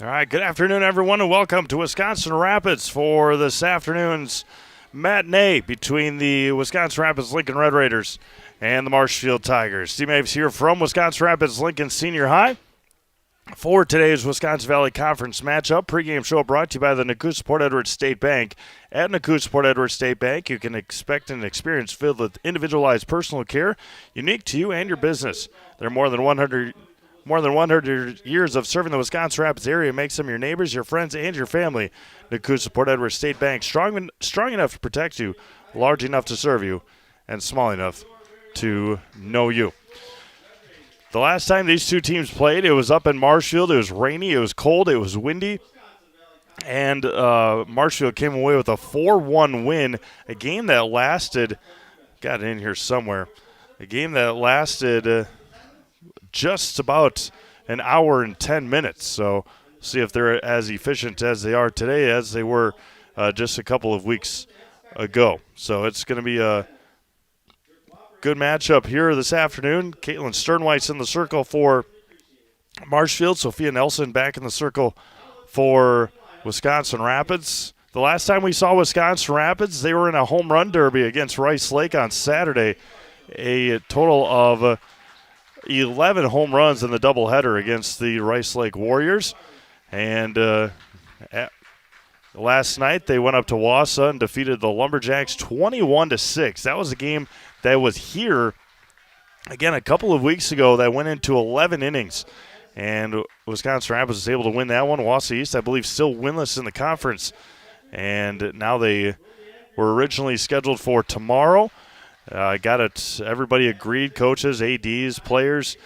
All right, good afternoon, everyone, and welcome to Wisconsin Rapids for this afternoon's matinee between the Wisconsin Rapids Lincoln Red Raiders and the Marshfield Tigers. Teammates here from Wisconsin Rapids Lincoln Senior High for today's Wisconsin Valley Conference matchup. Pregame show brought to you by the Nakusa Port Edwards State Bank. At Nakusa Port Edwards State Bank, you can expect an experience filled with individualized personal care unique to you and your business. There are more than 100 years of serving the Wisconsin Rapids area makes them your neighbors, your friends, and your family. Nakusa Port Edwards State Bank, strong enough to protect you, large enough to serve you, and small enough to know you. The last time these two teams played, it was up in Marshfield. It was rainy, it was cold, it was windy, and Marshfield came away with a 4-1 win, a game that lasted, got it in here somewhere, a game that lasted just about an hour and 10 minutes. So see if they're as efficient as they are today as they were just a couple of weeks ago. So it's going to be a good matchup here this afternoon. Caitlin Sternweiss in the circle for Marshfield. Sophia Nelson back in the circle for Wisconsin Rapids. The last time we saw Wisconsin Rapids, they were in a home run derby against Rice Lake on Saturday. A total of 11 home runs in the doubleheader against the Rice Lake Warriors. And last night they went up to Wausau and defeated the Lumberjacks 21-6. That was a game that was here again a couple of weeks ago that went into 11 innings. And Wisconsin Rapids was able to win that one. Wausau East, I believe, still winless in the conference. And now they were originally scheduled for tomorrow. Got it. Everybody agreed, coaches, ADs, players.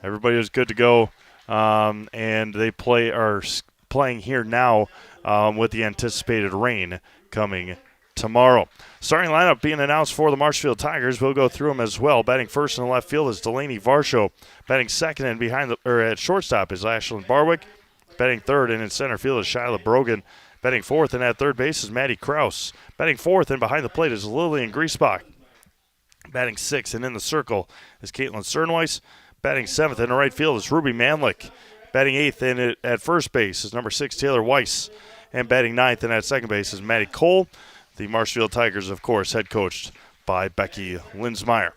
Everybody was good to go. And they are playing here now with the anticipated rain coming tomorrow. Starting lineup being announced for the Marshfield Tigers. We'll go through them as well. Batting first in the left field is Delaney Varsho. Batting second and at shortstop is Ashlyn Barwick. Batting third and in center field is Shyla Brogan. Batting fourth and at third base is Maddie Kraus. Batting fourth and behind the plate is Lillian Griesbach. Batting sixth and in the circle is Caitlin Sternweiss. Batting seventh in the right field is Ruby Manlick. Batting eighth and at first base is number 6, Taylor Weiss. And batting ninth and at second base is Maddie Cole. The Marshfield Tigers, of course, head coached by Becky Linsmeyer.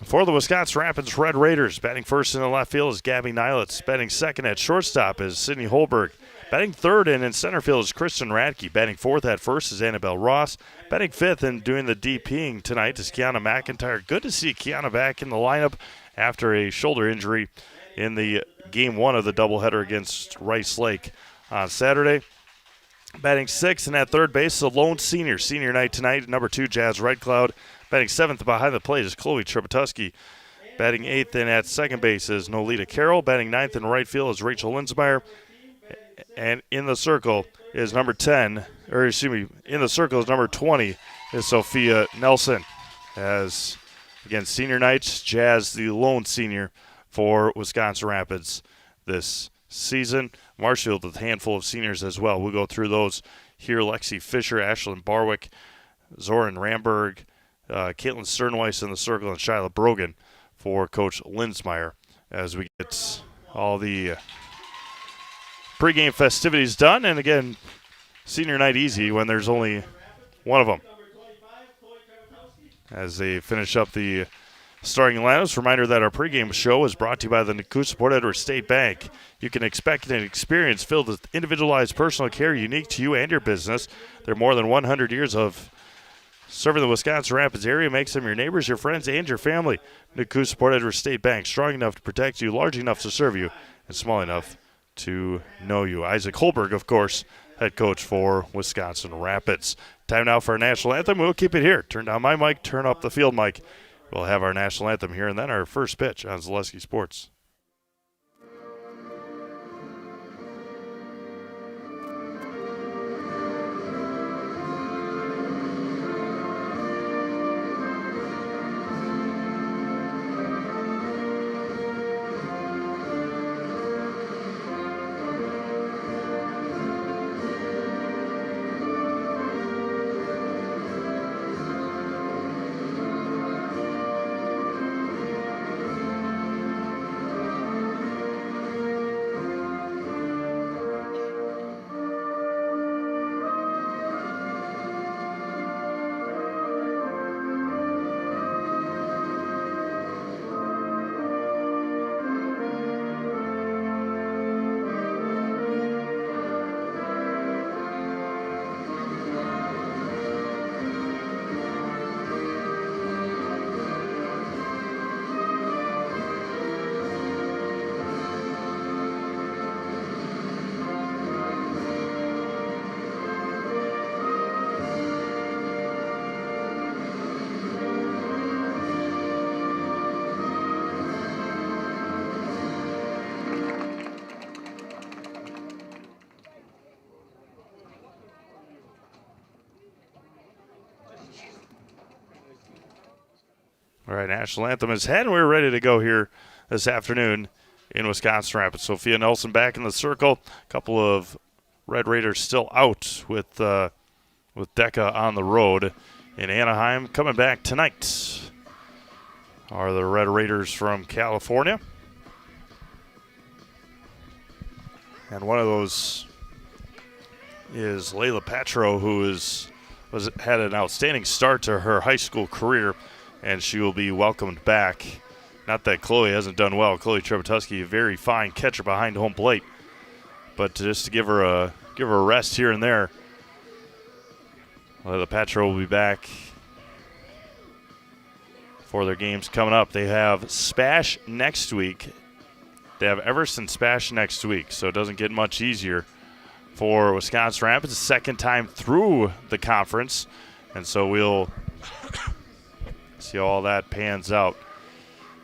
For the Wisconsin Rapids Red Raiders, batting first in the left field is Gabby Nilitz. Batting second at shortstop is Sydney Holberg. Batting third and in center field is Kristen Radke. Batting fourth at first is Annabelle Ross. Batting fifth and doing the DPing tonight is Kiana McIntyre. Good to see Kiana back in the lineup after a shoulder injury in the game one of the doubleheader against Rice Lake on Saturday. Batting sixth and at third base is a lone senior. Senior night tonight, number 2, Jazz Redcloud. Batting seventh behind the plate is Chloe Tribatuski. Batting eighth and at second base is Nolita Carroll. Batting ninth in right field is Rachel Linsmeyer. And in the circle is number 10, or excuse me, in the circle is number 20 is Sophia Nelson. As, again, senior nights, Jazz the lone senior for Wisconsin Rapids this season. Marshfield with a handful of seniors as well. We'll go through those here. Lexi Fisher, Ashlyn Barwick, Zoran Ramberg, Caitlin Sternweiss in the circle, and Shyla Brogan for Coach Linsmeyer as we get all the pregame festivities done. And again, senior night easy when there's only one of them. As they finish up the starting lineups, reminder that our pregame show is brought to you by the Nakusa Port Edwards State Bank. You can expect an experience filled with individualized personal care unique to you and your business. There are more than 100 years of serving the Wisconsin Rapids area makes them your neighbors, your friends, and your family. Nakusa Port Edwards State Bank, strong enough to protect you, large enough to serve you, and small enough to know you. Isaac Holberg, of course, head coach for Wisconsin Rapids. Time now for our national anthem. We'll keep it here. Turn down my mic, turn up the field mic. We'll have our national anthem here and then our first pitch on Zaleski Sports. All right, national anthem is head, and we're ready to go here this afternoon in Wisconsin Rapids. Sophia Nelson back in the circle. A couple of Red Raiders still out with Decca on the road in Anaheim. Coming back tonight are the Red Raiders from California. And one of those is Layla Patro, who had an outstanding start to her high school career, and she will be welcomed back. Not that Chloe hasn't done well. Chloe Trebutuski, a very fine catcher behind home plate, but just to give her a rest here and there. Layla Patro will be back for their games coming up. They have Spash next week. They have Everson Spash next week, so it doesn't get much easier for Wisconsin Rapids. Second time through the conference, and so we'll see how all that pans out.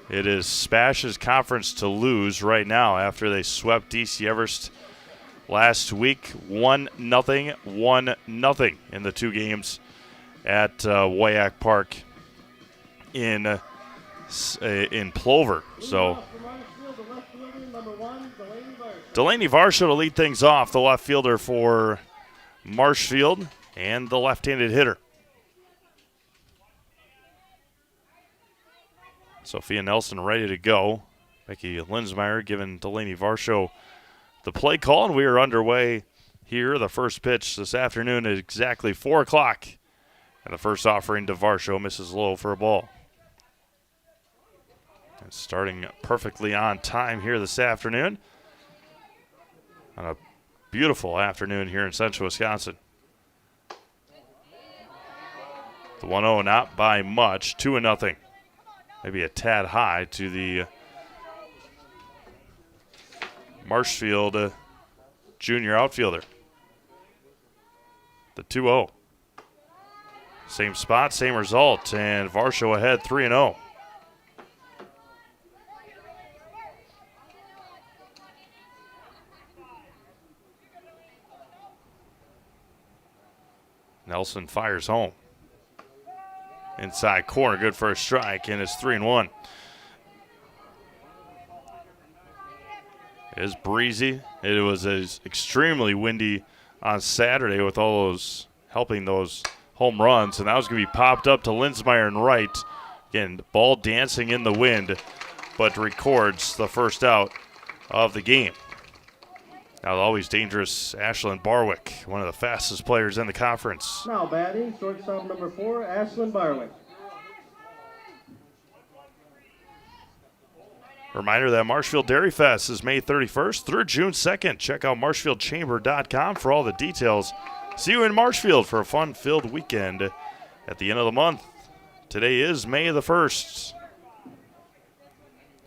It is Spash's conference to lose right now after they swept DC Everest last week, 1-0, 1-0 in the two games at WIAA Park in Plover. So Delaney Varsho to lead things off, the left fielder for Marshfield and the left-handed hitter. Sophia Nelson ready to go. Becky Linsmeyer giving Delaney Varsho the play call, and we are underway here. The first pitch this afternoon at exactly 4 o'clock. And the first offering to Varsho misses low for a ball. And starting perfectly on time here this afternoon. On a beautiful afternoon here in central Wisconsin. The 1-0 not by much, 2-0. Maybe a tad high to the Marshfield junior outfielder. The 2-0. Same spot, same result, and Varsho ahead 3-0. Nelson fires home. Inside corner, good for a strike, and it's 3-1. It is breezy. It was extremely windy on Saturday with all those helping those home runs, and that was going to be popped up to Linsmeyer and right. Again, ball dancing in the wind, but records the first out of the game. Now the always dangerous Ashlyn Barwick, one of the fastest players in the conference. Now batting, shortstop number 4, Ashlyn Barwick. Reminder that Marshfield Dairy Fest is May 31st through June 2nd. Check out marshfieldchamber.com for all the details. See you in Marshfield for a fun-filled weekend at the end of the month. Today is May the 1st.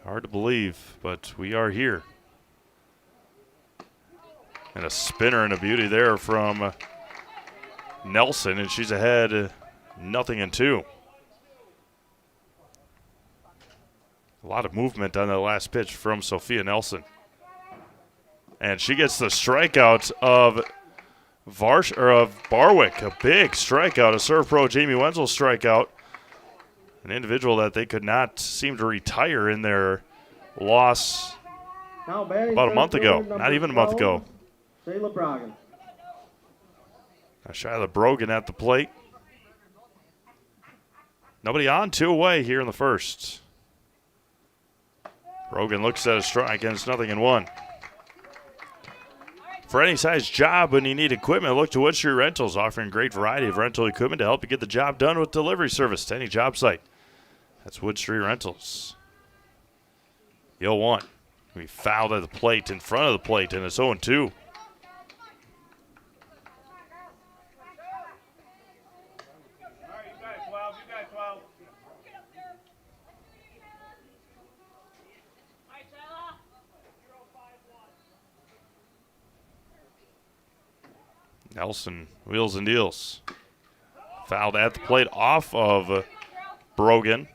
Hard to believe, but we are here. And a spinner and a beauty there from Nelson, and she's ahead 0-2. A lot of movement on the last pitch from Sophia Nelson. And she gets the strikeout of Barwick, a big strikeout, a serve pro Jamie Wenzel strikeout. An individual that they could not seem to retire in their loss about a month ago, not even a month ago. Shayla Brogan. Now Shyla Brogan at the plate. Nobody on, 2 away here in the first. Brogan looks at a strike, and it's 0-1. For any size job when you need equipment, look to Wood Street Rentals, offering a great variety of rental equipment to help you get the job done with delivery service to any job site. That's Wood Street Rentals. 0-1. We fouled at the plate, in front of the plate, and it's 0-2. Nelson wheels and deals. Fouled at the plate off of Brogan,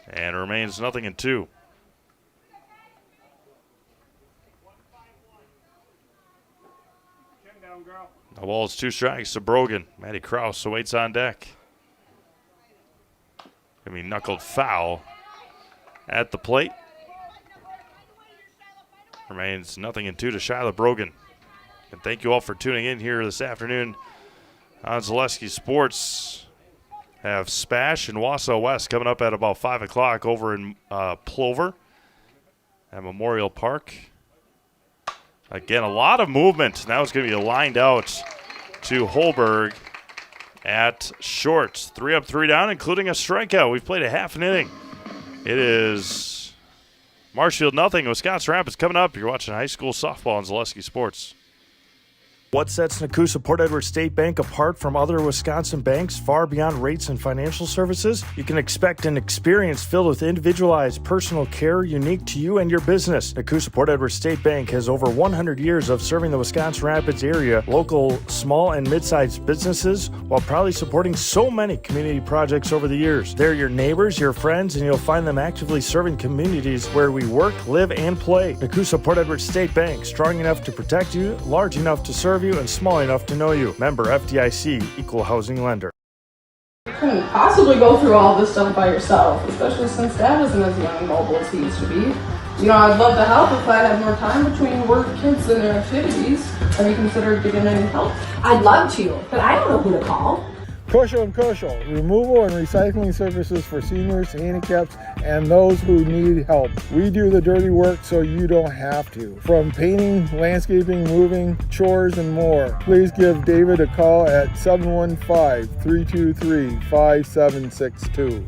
and remains 0-2. The ball is 2 strikes to Brogan. Maddie Krause awaits on deck. Gonna be knuckled foul at the plate. Remains 0-2 to Shiloh Brogan. And thank you all for tuning in here this afternoon on Zaleski Sports. Have Spash and Wausau West coming up at about 5 o'clock over in Plover at Memorial Park. Again, a lot of movement. Now it's going to be lined out to Holberg at short. 3 up, 3 down, including a strikeout. We've played a half an inning. It is Marshfield 0, Wisconsin Rapids coming up. You're watching high school softball on Zaleski Sports. What sets Nakusa Port Edward State Bank apart from other Wisconsin banks far beyond rates and financial services? You can expect an experience filled with individualized personal care unique to you and your business. Nakusa Port Edward State Bank has over 100 years of serving the Wisconsin Rapids area, local small and mid-sized businesses, while proudly supporting so many community projects over the years. They're your neighbors, your friends, and you'll find them actively serving communities where we work, live, and play. Nakusa Port Edward State Bank, strong enough to protect you, large enough to serve you, and small enough to know you. Member FDIC, Equal Housing Lender. You couldn't possibly go through all this stuff by yourself, especially since Dad isn't as young and mobile as he used to be. You know, I'd love to help if I had more time between work, kids, and their activities. Have you considered getting any help? I'd love to, but I don't know who to call. Kosho & Kosho, removal and recycling services for seniors, handicaps, and those who need help. We do the dirty work so you don't have to. From painting, landscaping, moving, chores, and more. Please give David a call at 715-323-5762.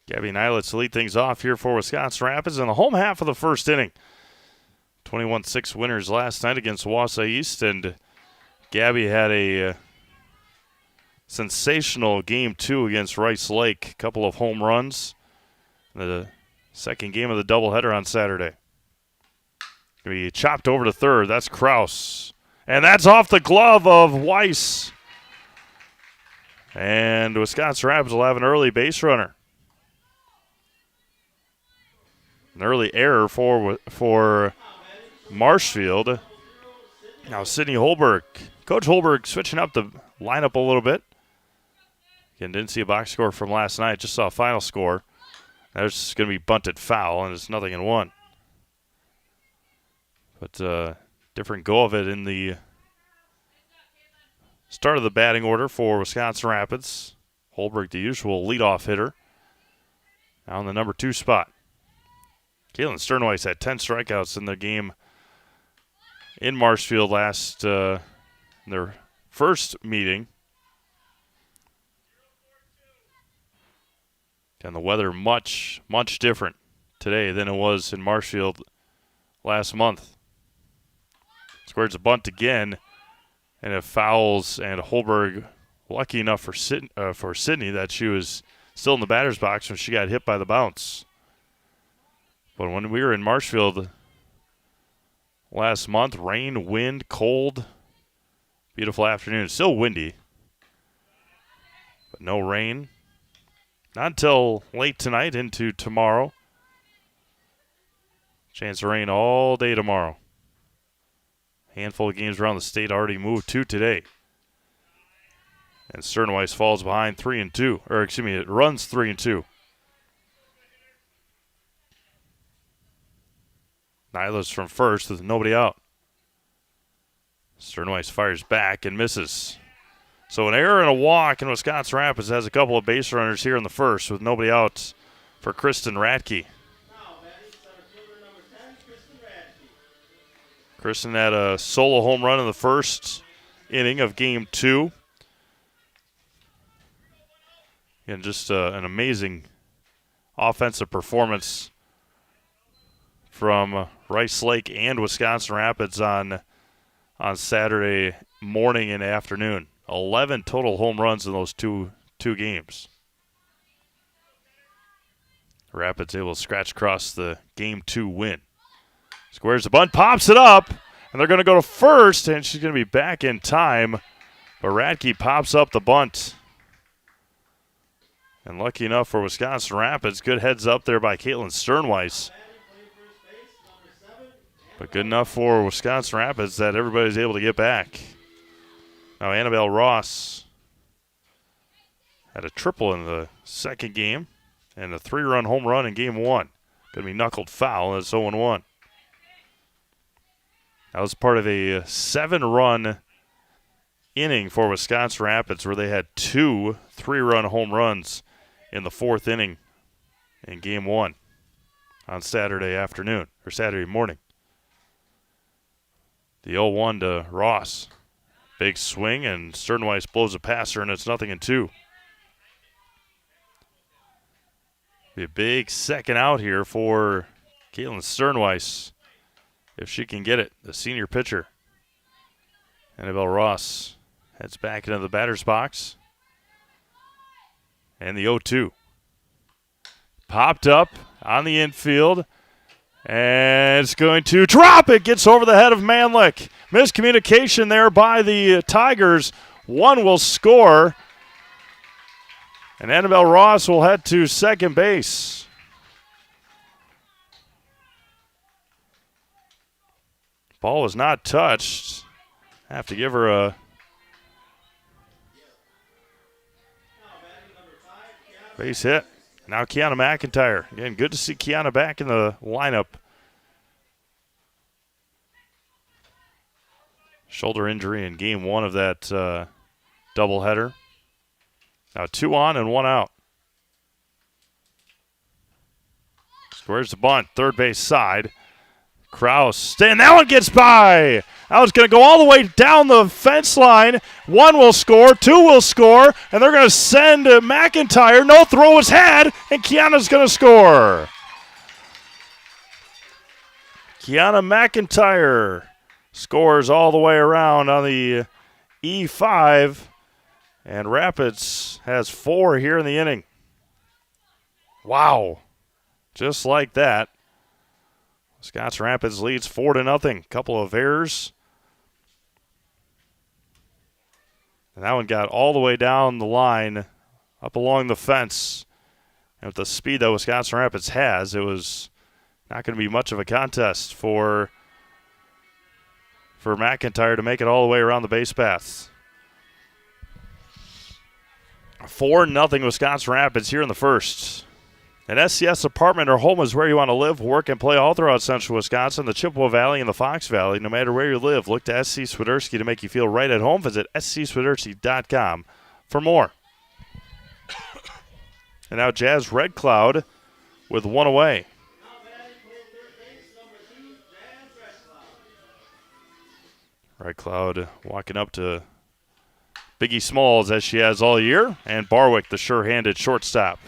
Gabby Nylitz lead things off here for Wisconsin Rapids in the home half of the first inning. 21-6 winners last night against Wausau East, and Gabby had a sensational game 2 against Rice Lake. A couple of home runs. The second game of the doubleheader on Saturday. Going to be chopped over to third. That's Kraus. And that's off the glove of Weiss. And Wisconsin Rapids will have an early base runner. An early error for Marshfield. Now Sidney Holberg. Coach Holberg switching up the lineup a little bit. Again, didn't see a box score from last night. Just saw a final score. There's going to be bunted foul, and it's 0-1. But different go of it in the start of the batting order for Wisconsin Rapids. Holberg, the usual leadoff hitter, now in the number 2 spot. Kalen Sternweiss had 10 strikeouts in the game in Marshfield last in their first meeting. And the weather much different today than it was in Marshfield last month. Squares a bunt again, and it fouls, and Holberg, lucky enough for Sydney that she was still in the batter's box when she got hit by the bounce. But when we were in Marshfield last month, rain, wind, cold, beautiful afternoon. Still windy, but no rain. Not until late tonight into tomorrow. Chance of rain all day tomorrow. Handful of games around the state already moved to today. And Sternweiss falls behind 3-2. Or excuse me, it runs 3-2. Nyla's from first with nobody out. Sternweiss fires back and misses. So an error and a walk, and Wisconsin Rapids has a couple of base runners here in the first with nobody out for Kristen Radke. Kristen had a solo home run in the first inning of game 2. And just an amazing offensive performance from Rice Lake and Wisconsin Rapids on Saturday morning and afternoon. 11 total home runs in those two games. Rapids able to scratch across the game 2 win. Squares the bunt, pops it up, and they're going to go to first, and she's going to be back in time. But Radke pops up the bunt. And lucky enough for Wisconsin Rapids, good heads up there by Caitlin Sternweiss. But good enough for Wisconsin Rapids that everybody's able to get back. Now Annabelle Ross Had a triple in the second game and a 3-run home run in game 1. Going to be knuckled foul, and it's 0-1. That was part of a 7-run inning for Wisconsin Rapids where they had 2 3-run home runs in the 4th inning in game 1 on Saturday afternoon, or Saturday morning. The 0-1 to Ross. Big swing, and Sternweiss blows a passer, and it's 0-2. Be a big second out here for Caitlin Sternweiss if she can get it, the senior pitcher. Annabelle Ross heads back into the batter's box. And the 0-2. Popped up on the infield. And it's going to drop. It gets over the head of Manlick. Miscommunication there by the Tigers. One will score. And Annabelle Ross will head to second base. Ball was not touched. Have to give her a base hit. Now Kiana McIntyre. Again, good to see Kiana back in the lineup. Shoulder injury in game 1 of that doubleheader. Now 2 on and 1 out. Squares the bunt, third base side. Kraus, and that one gets by. That one's going to go all the way down the fence line. 1 will score, 2 will score, and they're going to send McIntyre. No throw is had, and Kiana's going to score. Kiana McIntyre scores all the way around on the E5, and Rapids has 4 here in the inning. Wow. Just like that. Wisconsin Rapids leads 4-0. Couple of errors. And that one got all the way down the line, up along the fence. And with the speed that Wisconsin Rapids has, it was not going to be much of a contest for McIntyre to make it all the way around the base paths. 4-0 Wisconsin Rapids here in the first. An SCS apartment or home is where you want to live, work, and play all throughout central Wisconsin, the Chippewa Valley, and the Fox Valley. No matter where you live, look to SC Swiderski to make you feel right at home. Visit scswiderski.com for more. And now Jazz Red Cloud with 1 away. Red Cloud walking up to Biggie Smalls as she has all year, and Barwick, the sure-handed shortstop,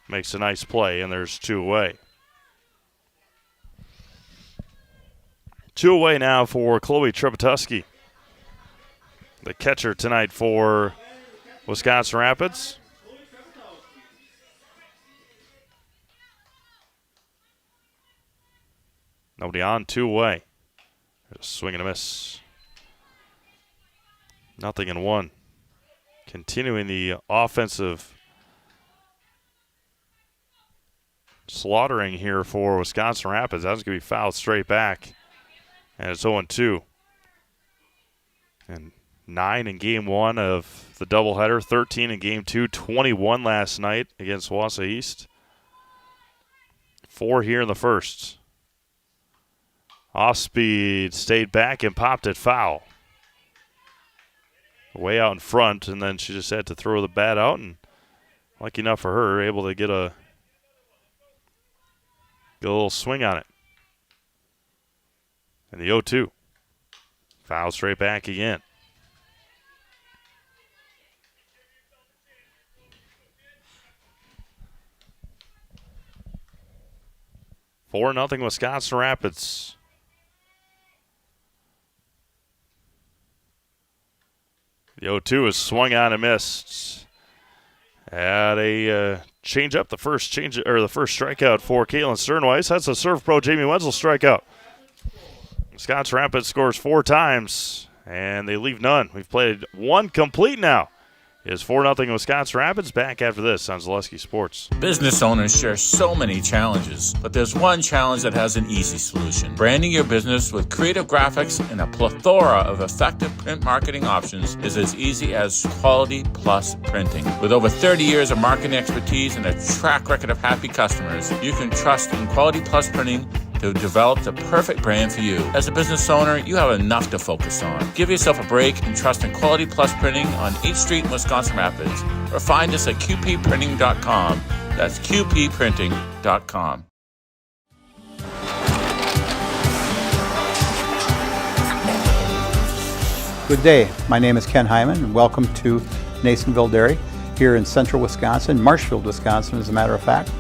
makes a nice play, and there's 2 away. 2 away now for Chloe Trepetoski, the catcher tonight for Wisconsin Rapids. Nobody on, 2 away. There's a swing and a miss. 0-1. Continuing the offensive slaughtering here for Wisconsin Rapids. That was going to be fouled straight back. And it's 0-2. And 9 in game 1 of the doubleheader, 13 in game 2, 21 last night against Wausau East. 4 here in the first. Off speed, stayed back and popped it foul. Way out in front, and then she just had to throw the bat out, and lucky enough for her, able to get a little swing on it. And the 0-2. Foul straight back again. Four 0 Wisconsin Rapids. The 0-2 is swung on and missed. At a change up, the first strikeout for Caitlin Sternweiss. That's a Serve Pro Jamie Wenzel strikeout. Wisconsin Rapids scores 4 times, and they leave none. We've played 1 complete now is 4-0 Wisconsin Rapids. Back after this on Zaleski Sports. Business owners share so many challenges, but there's one challenge that has an easy solution. Branding your business with creative graphics and a plethora of effective print marketing options is as easy as Quality Plus Printing. With over 30 years of marketing expertise and a track record of happy customers, you can trust in Quality Plus Printing to develop the perfect brand for you. As a business owner, you have enough to focus on. Give yourself a break and trust in Quality Plus Printing on 8th Street in Wisconsin Rapids, or find us at qpprinting.com. That's qpprinting.com. Good day. My name is Ken Hyman, and welcome to Nasonville Dairy here in central Wisconsin, Marshfield, Wisconsin, as a matter of fact.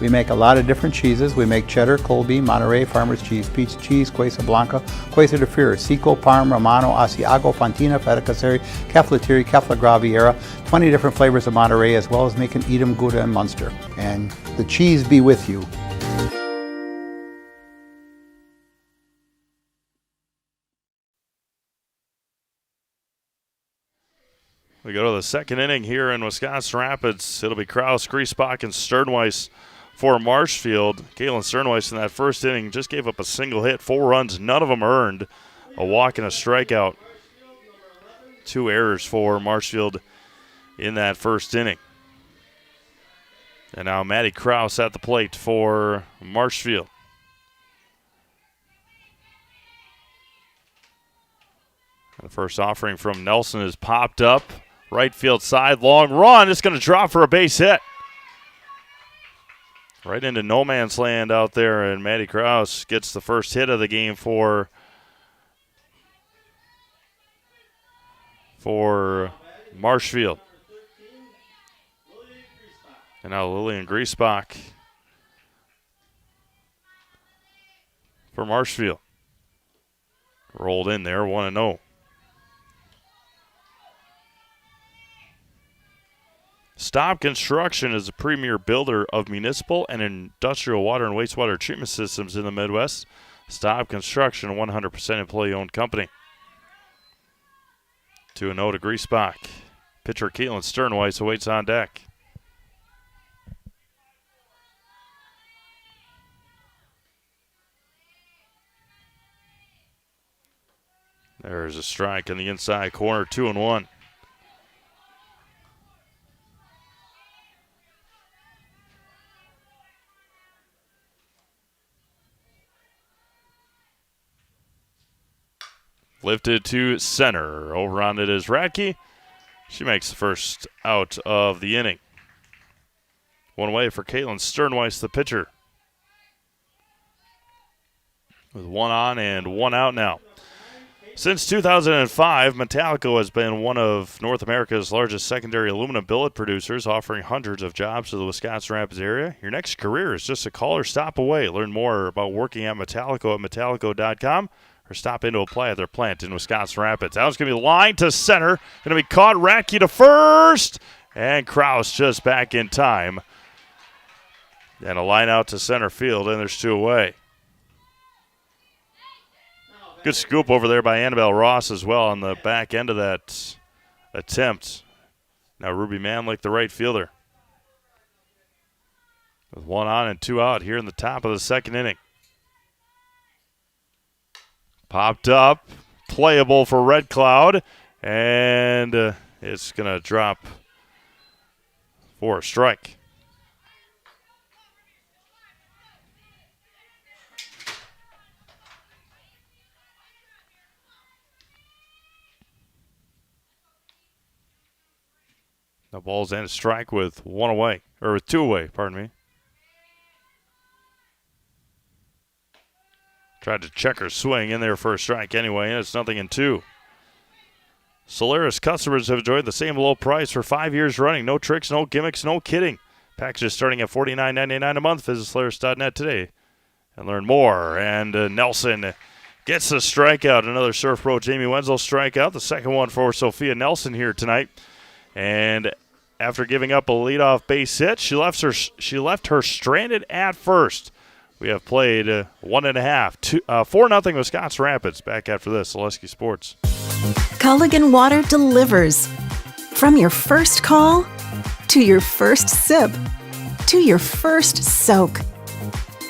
We make a lot of different cheeses. We make cheddar, Colby, Monterey, Farmer's Cheese, Peach Cheese, Quesa Blanca, Quesa de Fury, Seco, Parm, Romano, Asiago, Fontina, Feta Caseri, Cafflatiri, Caffla Graviera, 20 different flavors of Monterey, as well as making Edam, Gouda, and Munster. And the cheese be with you. We go to the second inning here in Wisconsin Rapids. It'll be Kraus, Griesbach, and Sternweiss for Marshfield. Kalen Sternweiss in that first inning just gave up a single hit, 4 runs, none of them earned, a walk and a strikeout. 2 errors for Marshfield in that first inning. And now Matty Kraus at the plate for Marshfield. And the first offering from Nelson is popped up. Right field side, long run. It's going to drop for a base hit. Right into no man's land out there, and Matty Kraus gets the first hit of the game for Marshfield. And now Lillian Griesbach for Marshfield. Rolled in there, 1-0. Staub Construction is a premier builder of municipal and industrial water and wastewater treatment systems in the Midwest. Staub Construction, a 100% employee-owned company. 2-0 to Griesbach. Pitcher Caitlin Sternweiss awaits on deck. There's a strike in the inside corner, 2-1. Lifted to center. Over on it is Radke. She makes the first out of the inning. One away for Caitlin Sternweiss, the pitcher. With 1 on and 1 out now. Since 2005, Metallico has been one of North America's largest secondary aluminum billet producers, offering hundreds of jobs to the Wisconsin Rapids area. Your next career is just a call or stop away. Learn more about working at Metallico at metallico.com. Or stop in to apply at their plant in Wisconsin Rapids. That was going to be line to center. Going to be caught. Radke to first. And Kraus just back in time. And a line out to center field, and there's 2 away. Good scoop over there by Annabelle Ross as well on the back end of that attempt. Now Ruby Manlick, the right fielder. With 1 on and 2 out here in the top of the second inning. Popped up, playable for Red Cloud, and it's going to drop for a strike. The ball's in a strike with 1 away, or with 2 away, pardon me. Tried to check her swing in there for a strike anyway, and it's 0-2. Solaris customers have enjoyed the same low price for 5 years running. No tricks, no gimmicks, no kidding. Packages starting at $49.99 a month. Visit Solaris.net today and learn more. And Nelson gets the strikeout. Another Surf Pro Jamie Wenzel strikeout. The second one for Sophia Nelson here tonight. And after giving up a leadoff base hit, she left her stranded at first. We have played 1.5, 4-0 Wisconsin Rapids. Back after this, Zaleski Sports. Culligan Water delivers. From your first call, to your first sip, to your first soak.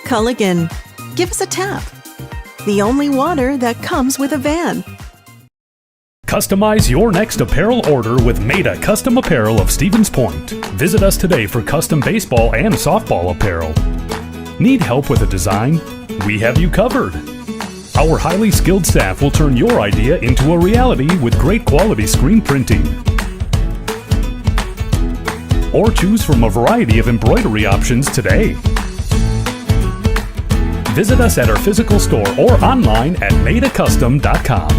Culligan. Give us a tap. The only water that comes with a van. Customize your next apparel order with Maida Custom Apparel of Stevens Point. Visit us today for custom baseball and softball apparel. Need help with a design? We have you covered. Our highly skilled staff will turn your idea into a reality with great quality screen printing. Or choose from a variety of embroidery options today. Visit us at our physical store or online at maidacustom.com.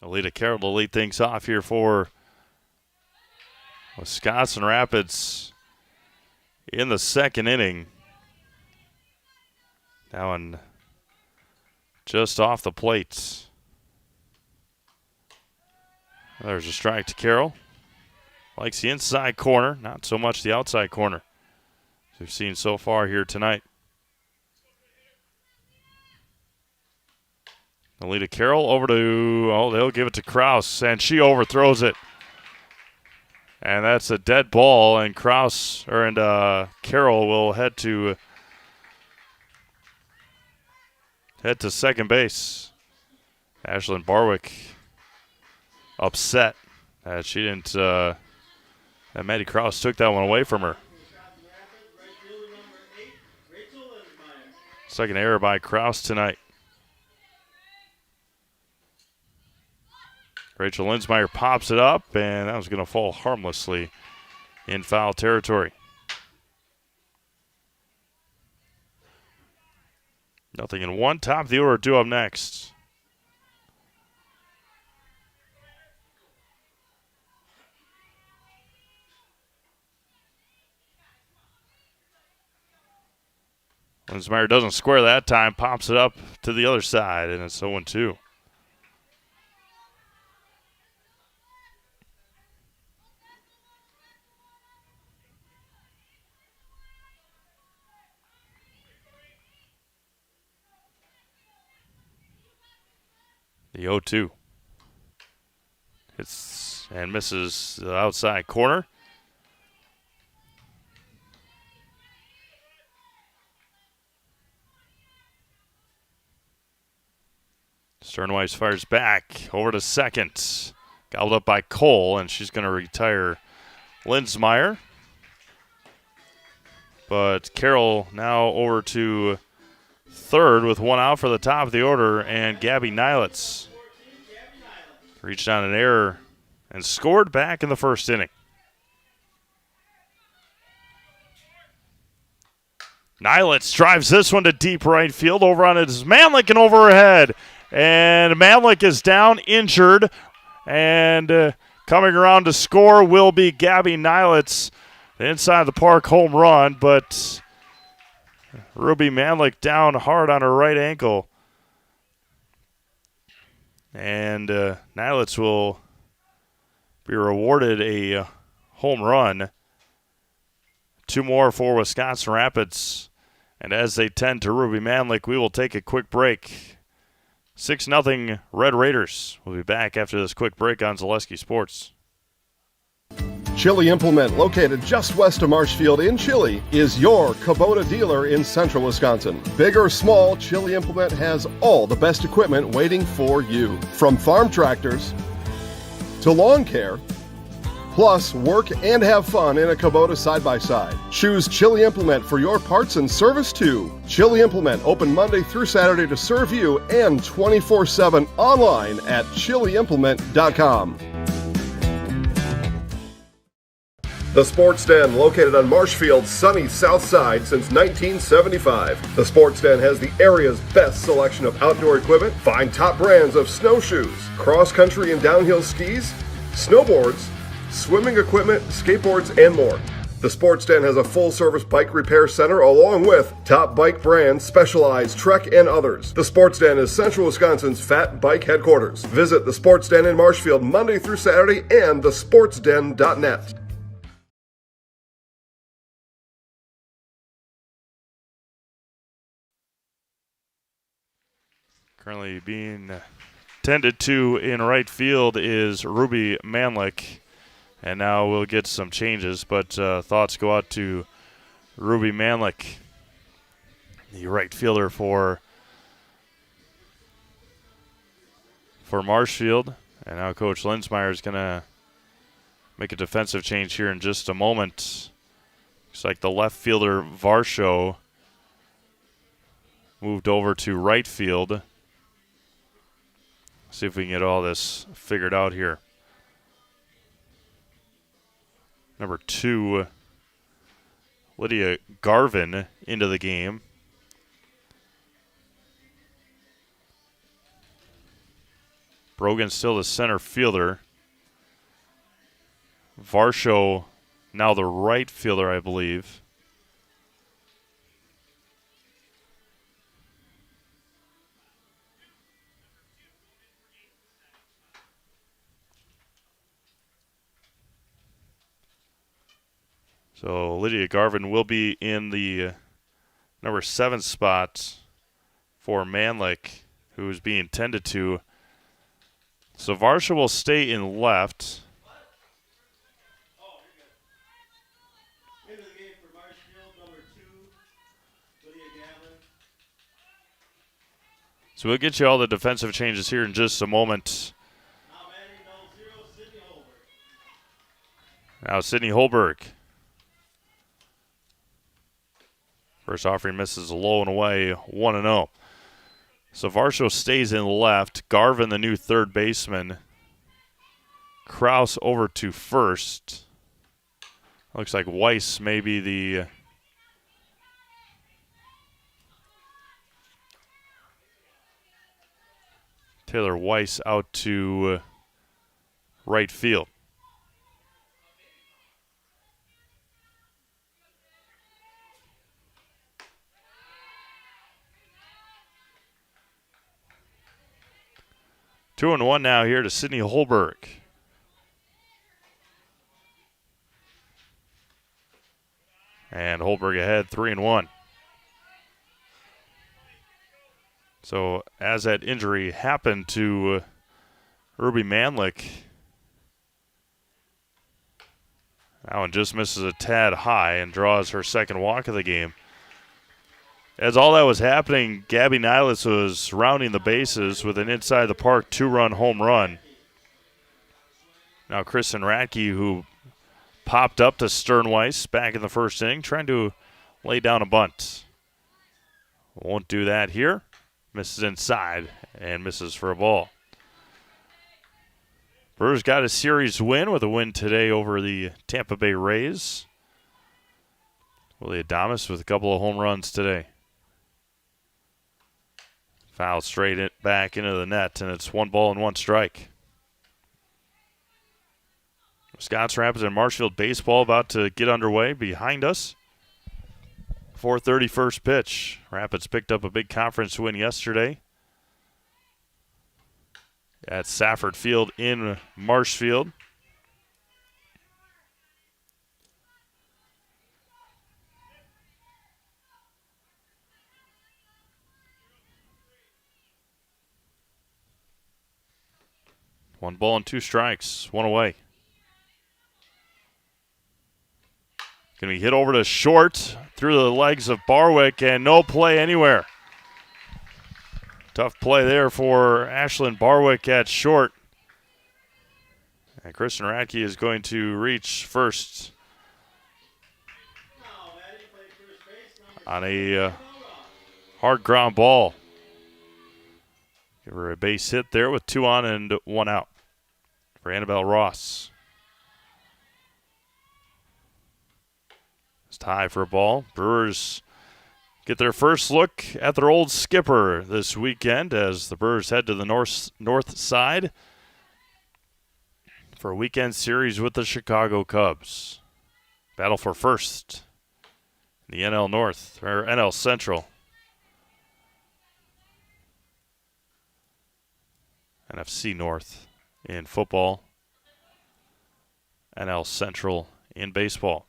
Alita Carroll to lead things off here for Wisconsin Rapids in the second inning. That one just off the plate. There's a strike to Carroll. Likes the inside corner, not so much the outside corner, as we've seen so far here tonight. Alita Carroll over to, they'll give it to Kraus, and she overthrows it. And that's a dead ball, and Carroll will head to second base. Ashlyn Barwick upset that she didn't, that Maddie Kraus took that one away from her. Second error by Kraus tonight. Rachel Linsmeyer pops it up, and that was going to fall harmlessly in foul territory. Nothing in one. Top of the order due up next. Linsmeyer doesn't square that time, pops it up to the other side, and it's 0-2. The 0-2. Hits and misses the outside corner. Sternweiss fires back over to second. Gobbled up by Cole, and she's going to retire Linsmeyer. But Carroll now over to third with one out for the top of the order, and Gabby Nilitz reached on an error and scored back in the first inning. Nilitz drives this one to deep right field. Over on it is Manlick and over her head. And Manlick is down, injured. And coming around to score will be Gabby Nilitz. The inside of the park home run, but Ruby Manlick down hard on her right ankle. And Nilitz will be rewarded a home run. Two more for Wisconsin Rapids. And as they tend to Ruby Manlick, we will take a quick break. 6-0 Red Raiders. We'll be back after this quick break on Zaleski Sports. Chili Implement, located just west of Marshfield in Chili, is your Kubota dealer in central Wisconsin. Big or small, Chili Implement has all the best equipment waiting for you. From farm tractors to lawn care, plus work and have fun in a Kubota side-by-side. Choose Chili Implement for your parts and service too. Chili Implement, open Monday through Saturday to serve you, and 24/7 online at chiliimplement.com. The Sports Den, located on Marshfield's sunny south side since 1975. The Sports Den has the area's best selection of outdoor equipment. Find top brands of snowshoes, cross-country and downhill skis, snowboards, swimming equipment, skateboards, and more. The Sports Den has a full-service bike repair center along with top bike brands, Specialized, Trek, and others. The Sports Den is Central Wisconsin's fat bike headquarters. Visit the Sports Den in Marshfield Monday through Saturday and thesportsden.net. Currently being tended to in right field is Ruby Manlick. And now we'll get some changes, but thoughts go out to Ruby Manlick, the right fielder for Marshfield. And now Coach Linsmeyer is going to make a defensive change here in just a moment. Looks like the left fielder, Varsho, moved over to right field. See if we can get all this figured out here. Number 2, Lydia Garvin into the game. Brogan still the center fielder. Varsho now the right fielder, I believe. So Lydia Garvin will be in the number 7 spot for Manlick, who is being tended to. So Varsha will stay in left. Into the game for Marshfield, number 2, Lydia Gavin. So we'll get you all the defensive changes here in just a moment. Now batting number 0, Sydney Holberg. Now Sydney Holberg. First offering misses low and away, 1-0. So Varsho stays in left. Garvin, the new third baseman. Kraus over to first. Looks like Weiss may be the Taylor Weiss out to right field. Two and one now here to Sydney Holberg. And Holberg ahead 3-1. So as that injury happened to Ruby Manlick, that one just misses a tad high and draws her second walk of the game. As all that was happening, Gabby Nilis was rounding the bases with an inside the park 2-run home run. Now Kristen Radke, who popped up to Sternweiss back in the first inning, trying to lay down a bunt. Won't do that here. Misses inside and misses for a ball. Brewers got a series win with a win today over the Tampa Bay Rays. Willie Adamas with a couple of home runs today. Foul straight back into the net, and it's 1-1 strike. Wisconsin Rapids and Marshfield baseball about to get underway behind us. 4:30 first pitch. Rapids picked up a big conference win yesterday at Safford Field in Marshfield. One ball and two strikes, one away. Going to be hit over to short through the legs of Barwick and no play anywhere. Tough play there for Ashlyn Barwick at short. And Kristen Radke is going to reach first on a hard ground ball. Give her a base hit there with 2 on and 1 out for Annabelle Ross. It's tie for a ball. Brewers get their first look at their old skipper this weekend as the Brewers head to the north side for a weekend series with the Chicago Cubs. Battle for first. The NL North, or NL Central. NFC North in football. NL Central in baseball.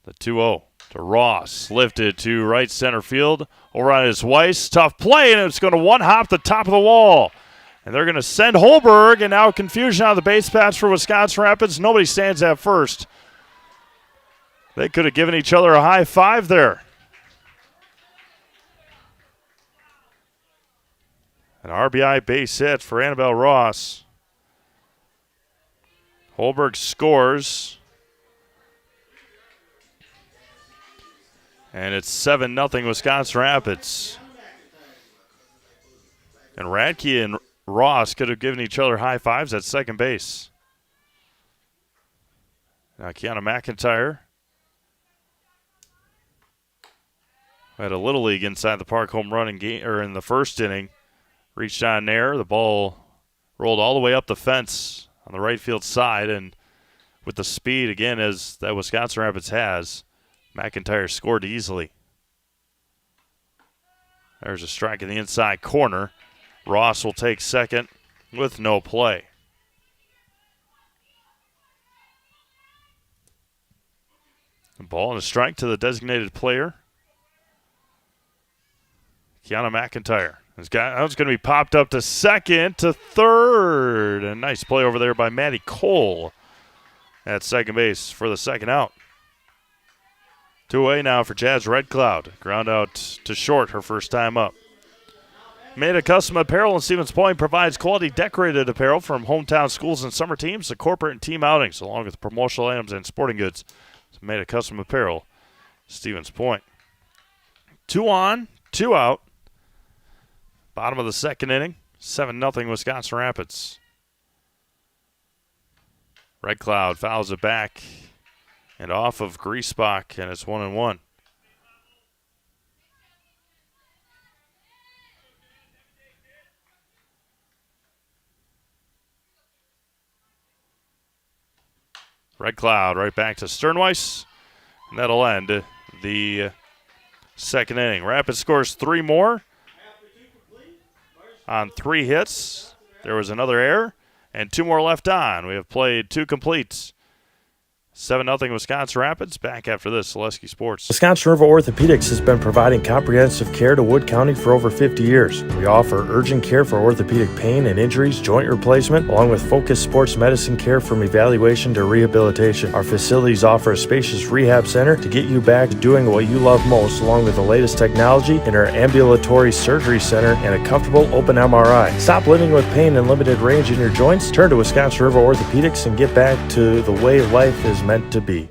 The 2-0 to Ross. Lifted to right center field. Over on his Weiss. Tough play, and it's going to one-hop the top of the wall. And they're going to send Holberg, and now confusion on the base paths for Wisconsin Rapids. Nobody stands at first. They could have given each other a high five there. An RBI base hit for Annabelle Ross. Holberg scores. And it's 7-0 Wisconsin Rapids. And Radke and Ross could have given each other high fives at second base. Now Kiana McIntyre had a Little League inside the park home run in the first inning. Reached on there. The ball rolled all the way up the fence on the right field side. And with the speed, again, as that Wisconsin Rapids has, McIntyre scored easily. There's a strike in the inside corner. Ross will take second with no play. A ball and a strike to the designated player. Kiana McIntyre. That was going to be popped up to second, to third. A nice play over there by Maddie Cole at second base for the second out. 2 away now for Jazz Red Cloud. Ground out to short her first time up. Maida Custom Apparel in Stevens Point provides quality decorated apparel from hometown schools and summer teams to corporate and team outings, along with promotional items and sporting goods. It's Maida Custom Apparel, Stevens Point. 2 on, 2 out. Bottom of the second inning, 7-0 Wisconsin Rapids. Red Cloud fouls it back and off of Griesbach, and it's 1-1. Red Cloud right back to Sternweiss, and that'll end the second inning. Rapids scores 3 more on 3 hits. There was another error, and 2 more left on. We have played 2 completes. 7-0 Wisconsin Rapids. Back after this, Selesky Sports. Wisconsin River Orthopedics has been providing comprehensive care to Wood County for over 50 years. We offer urgent care for orthopedic pain and injuries, joint replacement, along with focused sports medicine care from evaluation to rehabilitation. Our facilities offer a spacious rehab center to get you back to doing what you love most, along with the latest technology in our ambulatory surgery center and a comfortable open MRI. Stop living with pain and limited range in your joints. Turn to Wisconsin River Orthopedics and get back to the way life is meant to be.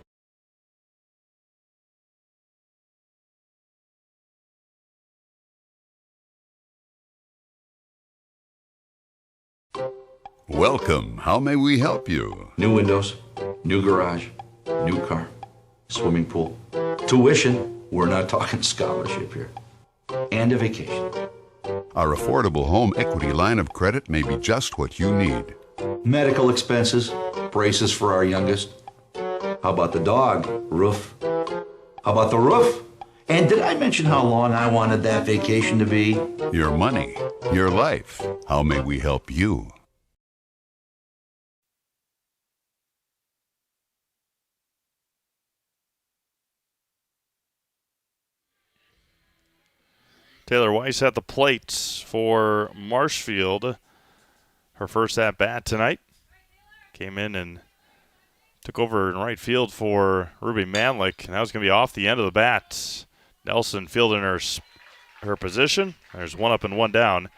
Welcome. How may we help you? New windows, new garage, new car, swimming pool, tuition. We're not talking scholarship here. And a vacation. Our affordable home equity line of credit may be just what you need. Medical expenses, braces for our youngest. How about the dog? Roof. How about the roof? And did I mention how long I wanted that vacation to be? Your money, your life. How may we help you? Taylor Weiss at the plate for Marshfield. Her first at-bat tonight. Came in and took over in right field for Ruby Manlick, and that was going to be off the end of the bat. Nelson fielding her position. There's 1 up and 1 down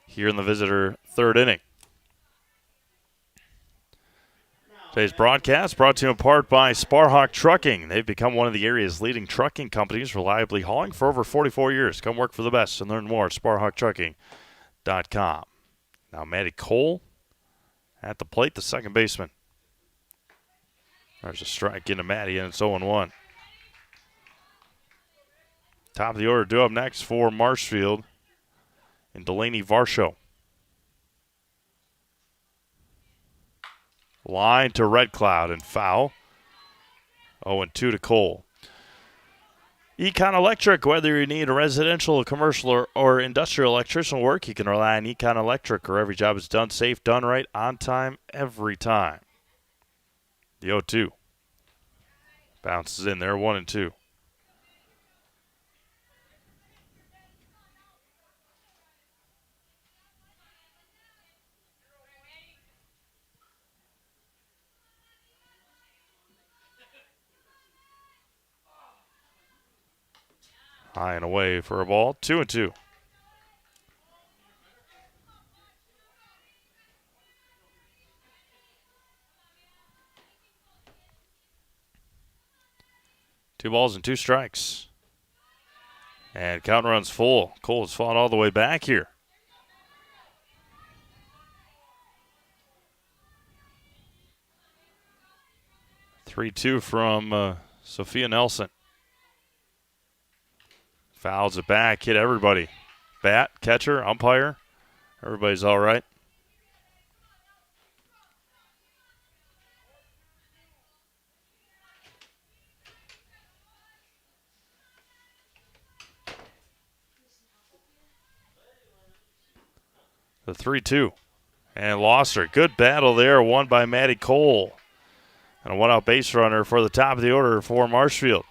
here in the visitor third inning. Today's broadcast brought to you in part by Sparhawk Trucking. They've become one of the area's leading trucking companies, reliably hauling for over 44 years. Come work for the best and learn more at SparhawkTrucking.com. Now Maddie Cole at the plate, the second baseman. There's a strike into Maddie, and it's 0-1. Top of the order due up next for Marshfield and Delaney Varsho. Line to Red Cloud and foul. 0-2 to Cole. Econ Electric, whether you need a residential, commercial, or industrial electrician work, you can rely on Econ Electric, where every job is done safe, done right, on time, every time. The 0-2. Bounces in there, 1-2. High and away for a ball, 2-2. Two balls and two strikes. And count runs full. Cole has fought all the way back here. Three-two from Sophia Nelson. Fouls it back, hit everybody. Bat, catcher, umpire. Everybody's all right. The 3-2. And lost her. Good battle there, won by Maddie Cole. And a one-out base runner for the top of the order for Marshfield.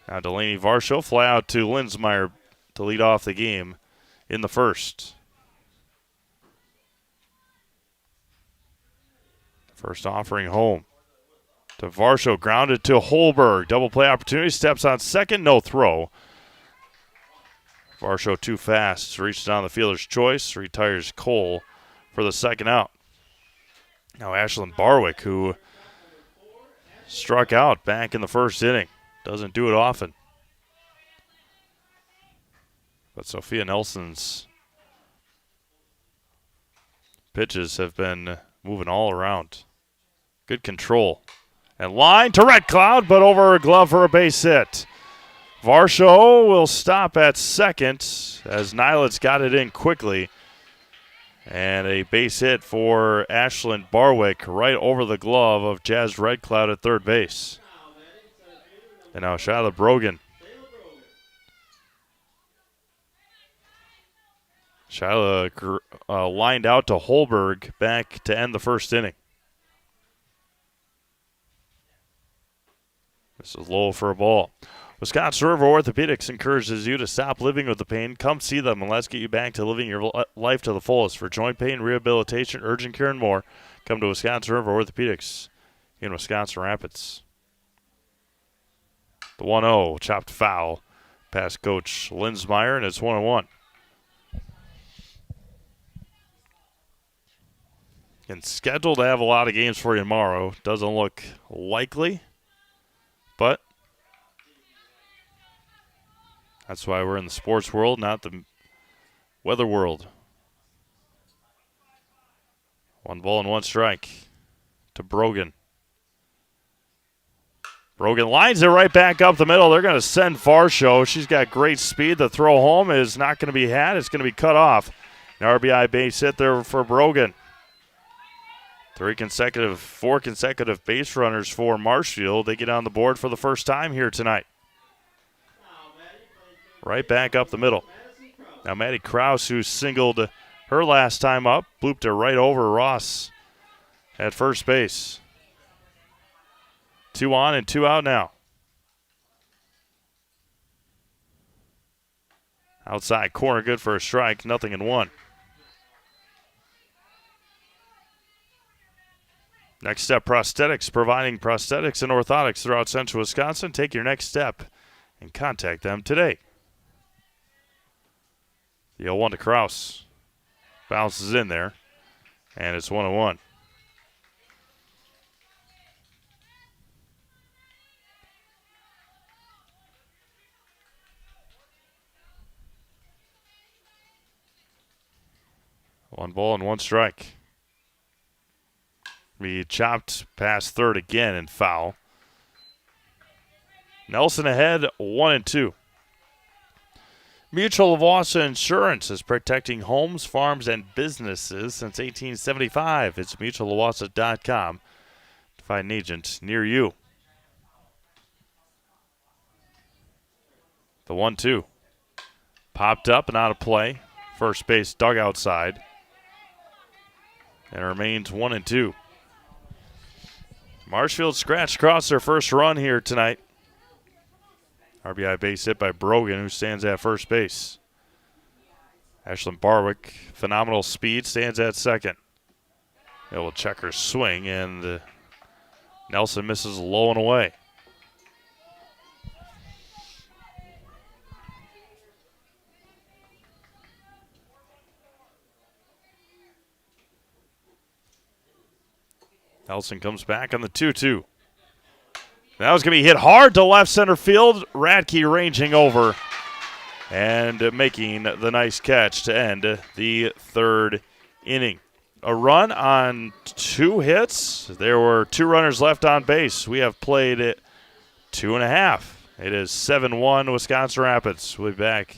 Now Delaney Varsho fly out to Linsmeyer to lead off the game in the first. First offering home to Varsho, grounded to Holberg. Double play opportunity, steps on second, no throw. Varsho too fast, reaches down the fielder's choice, retires Cole for the second out. Now Ashlyn Barwick, who struck out back in the first inning. Doesn't do it often. But Sophia Nelson's pitches have been moving all around. Good control. And line to Red Cloud, but over a glove for a base hit. Varsho will stop at second as Nylitz got it in quickly. And a base hit for Ashlyn Barwick right over the glove of Jazz Red Cloud at third base. And now Shyla Brogan. Shyla lined out to Holberg back to end the first inning. This is low for a ball. Wisconsin River Orthopedics encourages you to stop living with the pain. Come see them and let's get you back to living your life to the fullest. For joint pain, rehabilitation, urgent care, and more, come to Wisconsin River Orthopedics in Wisconsin Rapids. The 1-0, chopped foul past Coach Linsmeyer, and it's 1-1. And scheduled to have a lot of games for you tomorrow. Doesn't look likely, but that's why we're in the sports world, not the weather world. 1 ball and 1 strike to Brogan. Brogan lines it right back up the middle. They're going to send Varsho. She's got great speed. The throw home is not going to be had. It's going to be cut off. An RBI base hit there for Brogan. 4 consecutive base runners for Marshfield. They get on the board for the first time here tonight. Right back up the middle. Now Maddie Krause, who singled her last time up, blooped it right over Ross at first base. 2 on and 2 out now. Outside corner, good for a strike, 0-1. Next Step Prosthetics, providing prosthetics and orthotics throughout central Wisconsin. Take your next step and contact them today. The 0-1 to Krause. Bounces in there, and it's 1-1. One ball and 1 strike. Be chopped past third again and foul. Nelson ahead, 1-2. Mutual of Wausau Insurance is protecting homes, farms, and businesses since 1875. It's mutualowausau.com to find an agent near you. The 1-2. Popped up and out of play. First base dug outside. And it remains 1-2. Marshfield scratched across their first run here tonight. RBI base hit by Brogan, who stands at first base. Ashlyn Barwick, phenomenal speed, stands at second. It will check her swing, and Nelson misses low and away. Nelson comes back on the 2-2. That was going to be hit hard to left center field. Radke ranging over and making the nice catch to end the third inning. A run on 2 hits. There were 2 runners left on base. We have played it 2.5. It is 7-1 Wisconsin Rapids. We'll be back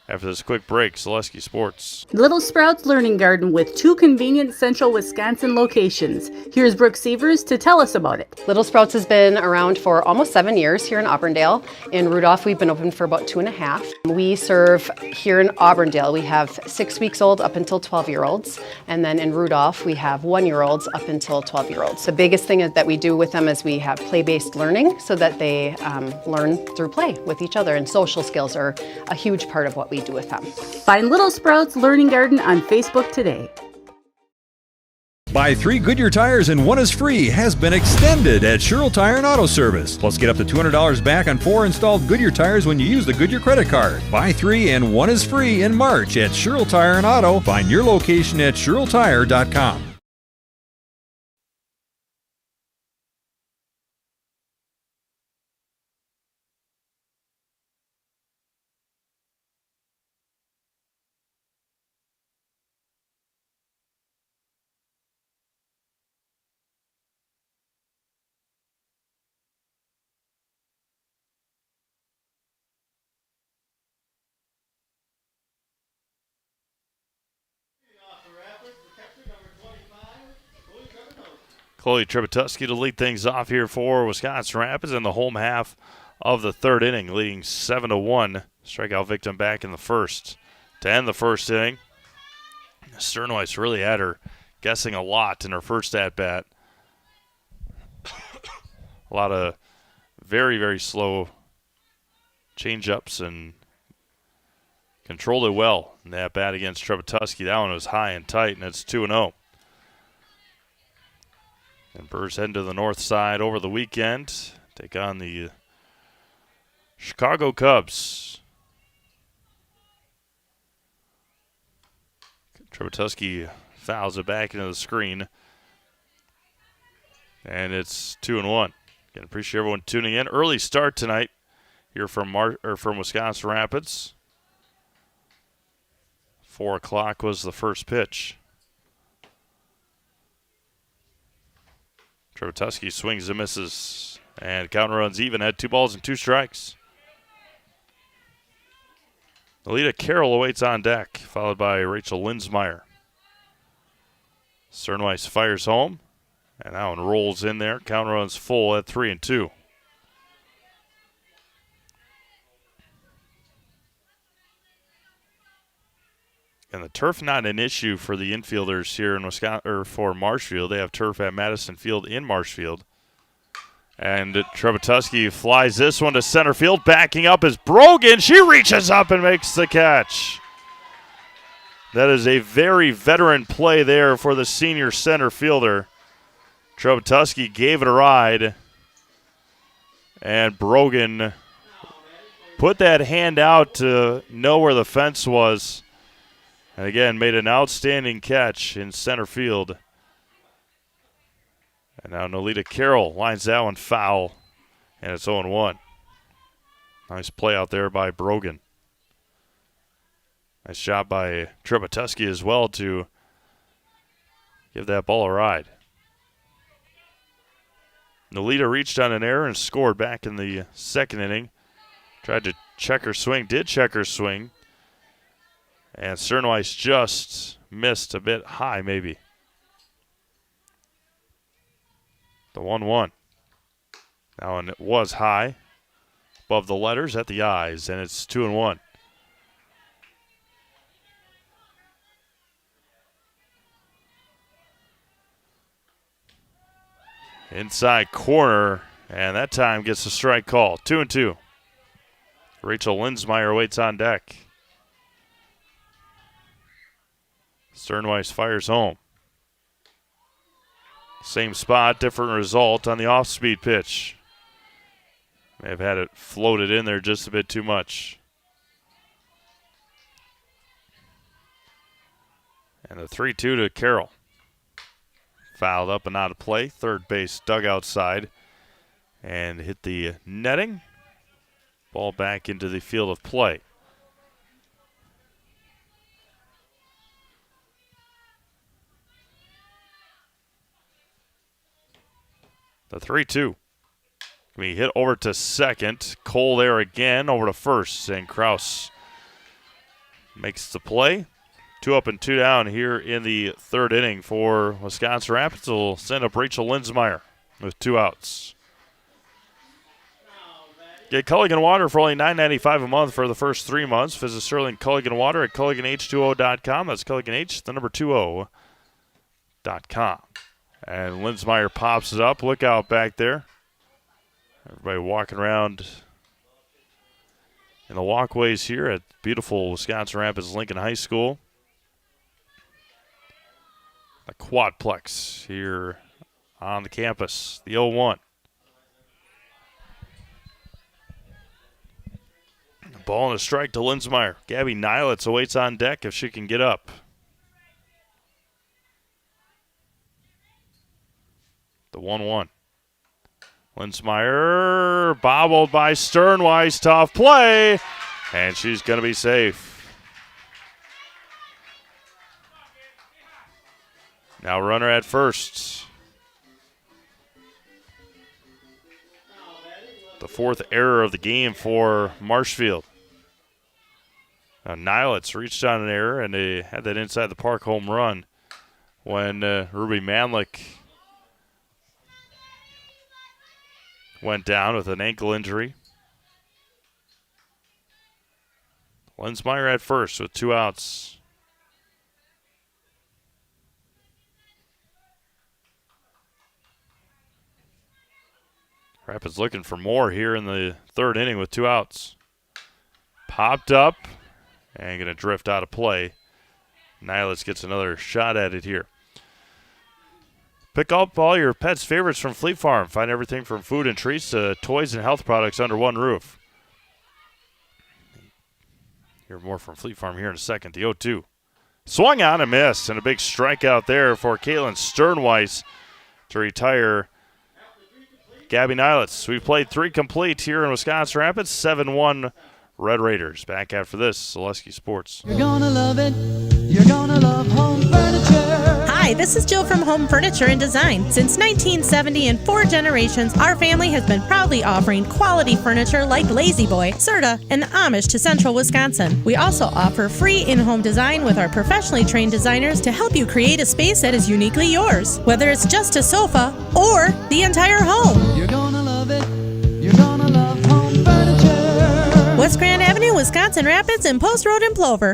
after this quick break. Zaleski Sports. Little Sprouts Learning Garden with 2 convenient central Wisconsin locations. Here's Brooke Sievers to tell us about it. Little Sprouts has been around for almost 7 years here in Auburndale. In Rudolph, we've been open for about 2.5. We serve here in Auburndale. We have 6 weeks old up until 12-year-olds. And then in Rudolph, we have 1-year-olds up until 12-year-olds. The biggest thing that we do with them is we have play-based learning so that they learn through play with each other. And social skills are a huge part of what we do with them. Find Little Sprouts Learning Garden on Facebook today. Buy 3 Goodyear tires and 1 is free has been extended at Sherrill Tire and Auto Service. Plus, get up to $200 back on 4 installed Goodyear tires when you use the Goodyear credit card. Buy 3 and 1 is free in March at Sherrill Tire and Auto. Find your location at SherrillTire.com. Chloe Tribatuski to lead things off here for Wisconsin Rapids in the home half of the third inning, leading 7-1. Strikeout victim back in the first. To end the first inning, Sternweiss really had her guessing a lot in her first at-bat. A lot of very, very slow change-ups and controlled it well in that bat against Tribatuski. That one was high and tight, and it's 2-0. And Burrs heading to the north side over the weekend. Take on the Chicago Cubs. Tribatuski fouls it back into the screen. And it's 2-1. Again, appreciate everyone tuning in. Early start tonight here from Wisconsin Rapids. 4 o'clock was the first pitch. Tribatuski swings and misses, and count runs even at 2 balls and 2 strikes. Alita Carroll awaits on deck, followed by Rachel Linsmeyer. Sternweiss fires home, and that one rolls in there. Count runs full at 3-2. And the turf not an issue for the infielders here in Wisconsin, or for Marshfield. They have turf at Madison Field in Marshfield. And Tribatuski flies this one to center field. Backing up is Brogan. She reaches up and makes the catch. That is a very veteran play there for the senior center fielder. Tribatuski gave it a ride. And Brogan put that hand out to know where the fence was. And again, made an outstanding catch in center field. And now Nolita Carroll lines that one foul. And it's 0-1. Nice play out there by Brogan. Nice job by Tribatuski as well to give that ball a ride. Nolita reached on an error and scored back in the second inning. Tried to check her swing, did check her swing. And Sternweiss just missed a bit high, maybe. The 1-1. Now, and it was high above the letters at the eyes, and it's 2-1. Inside corner, and that time gets a strike call. 2-2. Rachel Linsmeyer waits on deck. Sternweiss fires home. Same spot, different result on the off-speed pitch. May have had it floated in there just a bit too much. And the 3-2 to Carroll. Fouled up and out of play. Third base dugout side. And hit the netting. Ball back into the field of play. The 3-2. We hit over to second. Cole there again, over to first. And Kraus makes the play. 2 up and 2 down here in the third inning for Wisconsin Rapids. Will send up Rachel Linsmeyer with 2 outs. Get Culligan Water for only $9.95 a month for the first 3 months. Visit Sterling Culligan Water at CulliganH20.com. That's CulliganH, the number 20.com. And Linsmeyer pops it up. Look out back there. Everybody walking around in the walkways here at beautiful Wisconsin Rapids Lincoln High School. The quadplex here on the campus. The 0-1. Ball and a strike to Linsmeyer. Gabby Nilitz awaits on deck if she can get up. The 1-1. Linsmeyer bobbled by Sternweiss. Tough play. And she's going to be safe. Now runner at first. The 4th error of the game for Marshfield. Nilitz reached on an error, and they had that inside the park home run when Ruby Manlick went down with an ankle injury. Linsmeyer at first with 2 outs. Rapids looking for more here in the third inning with 2 outs. Popped up and going to drift out of play. Nilitz gets another shot at it here. Pick up all your pets' favorites from Fleet Farm. Find everything from food and treats to toys and health products under one roof. Hear more from Fleet Farm here in a second. The 0-2. Swung on and missed, and a big strikeout there for Caitlin Sternweiss to retire Gabby Nilitz. We've played 3 complete here in Wisconsin Rapids. 7-1 Red Raiders. Back after this, Zaleski Sports. You're gonna love it. You're gonna love home furniture. Hi, this is Jill from Home Furniture and Design. Since 1970 and 4 generations, our family has been proudly offering quality furniture like Lazy Boy, Serta, and Amish to Central Wisconsin. We also offer free in-home design with our professionally trained designers to help you create a space that is uniquely yours, whether it's just a sofa or the entire home. You're gonna love it. You're gonna love home furniture. West Grand Avenue, Wisconsin Rapids, and Post Road in Plover.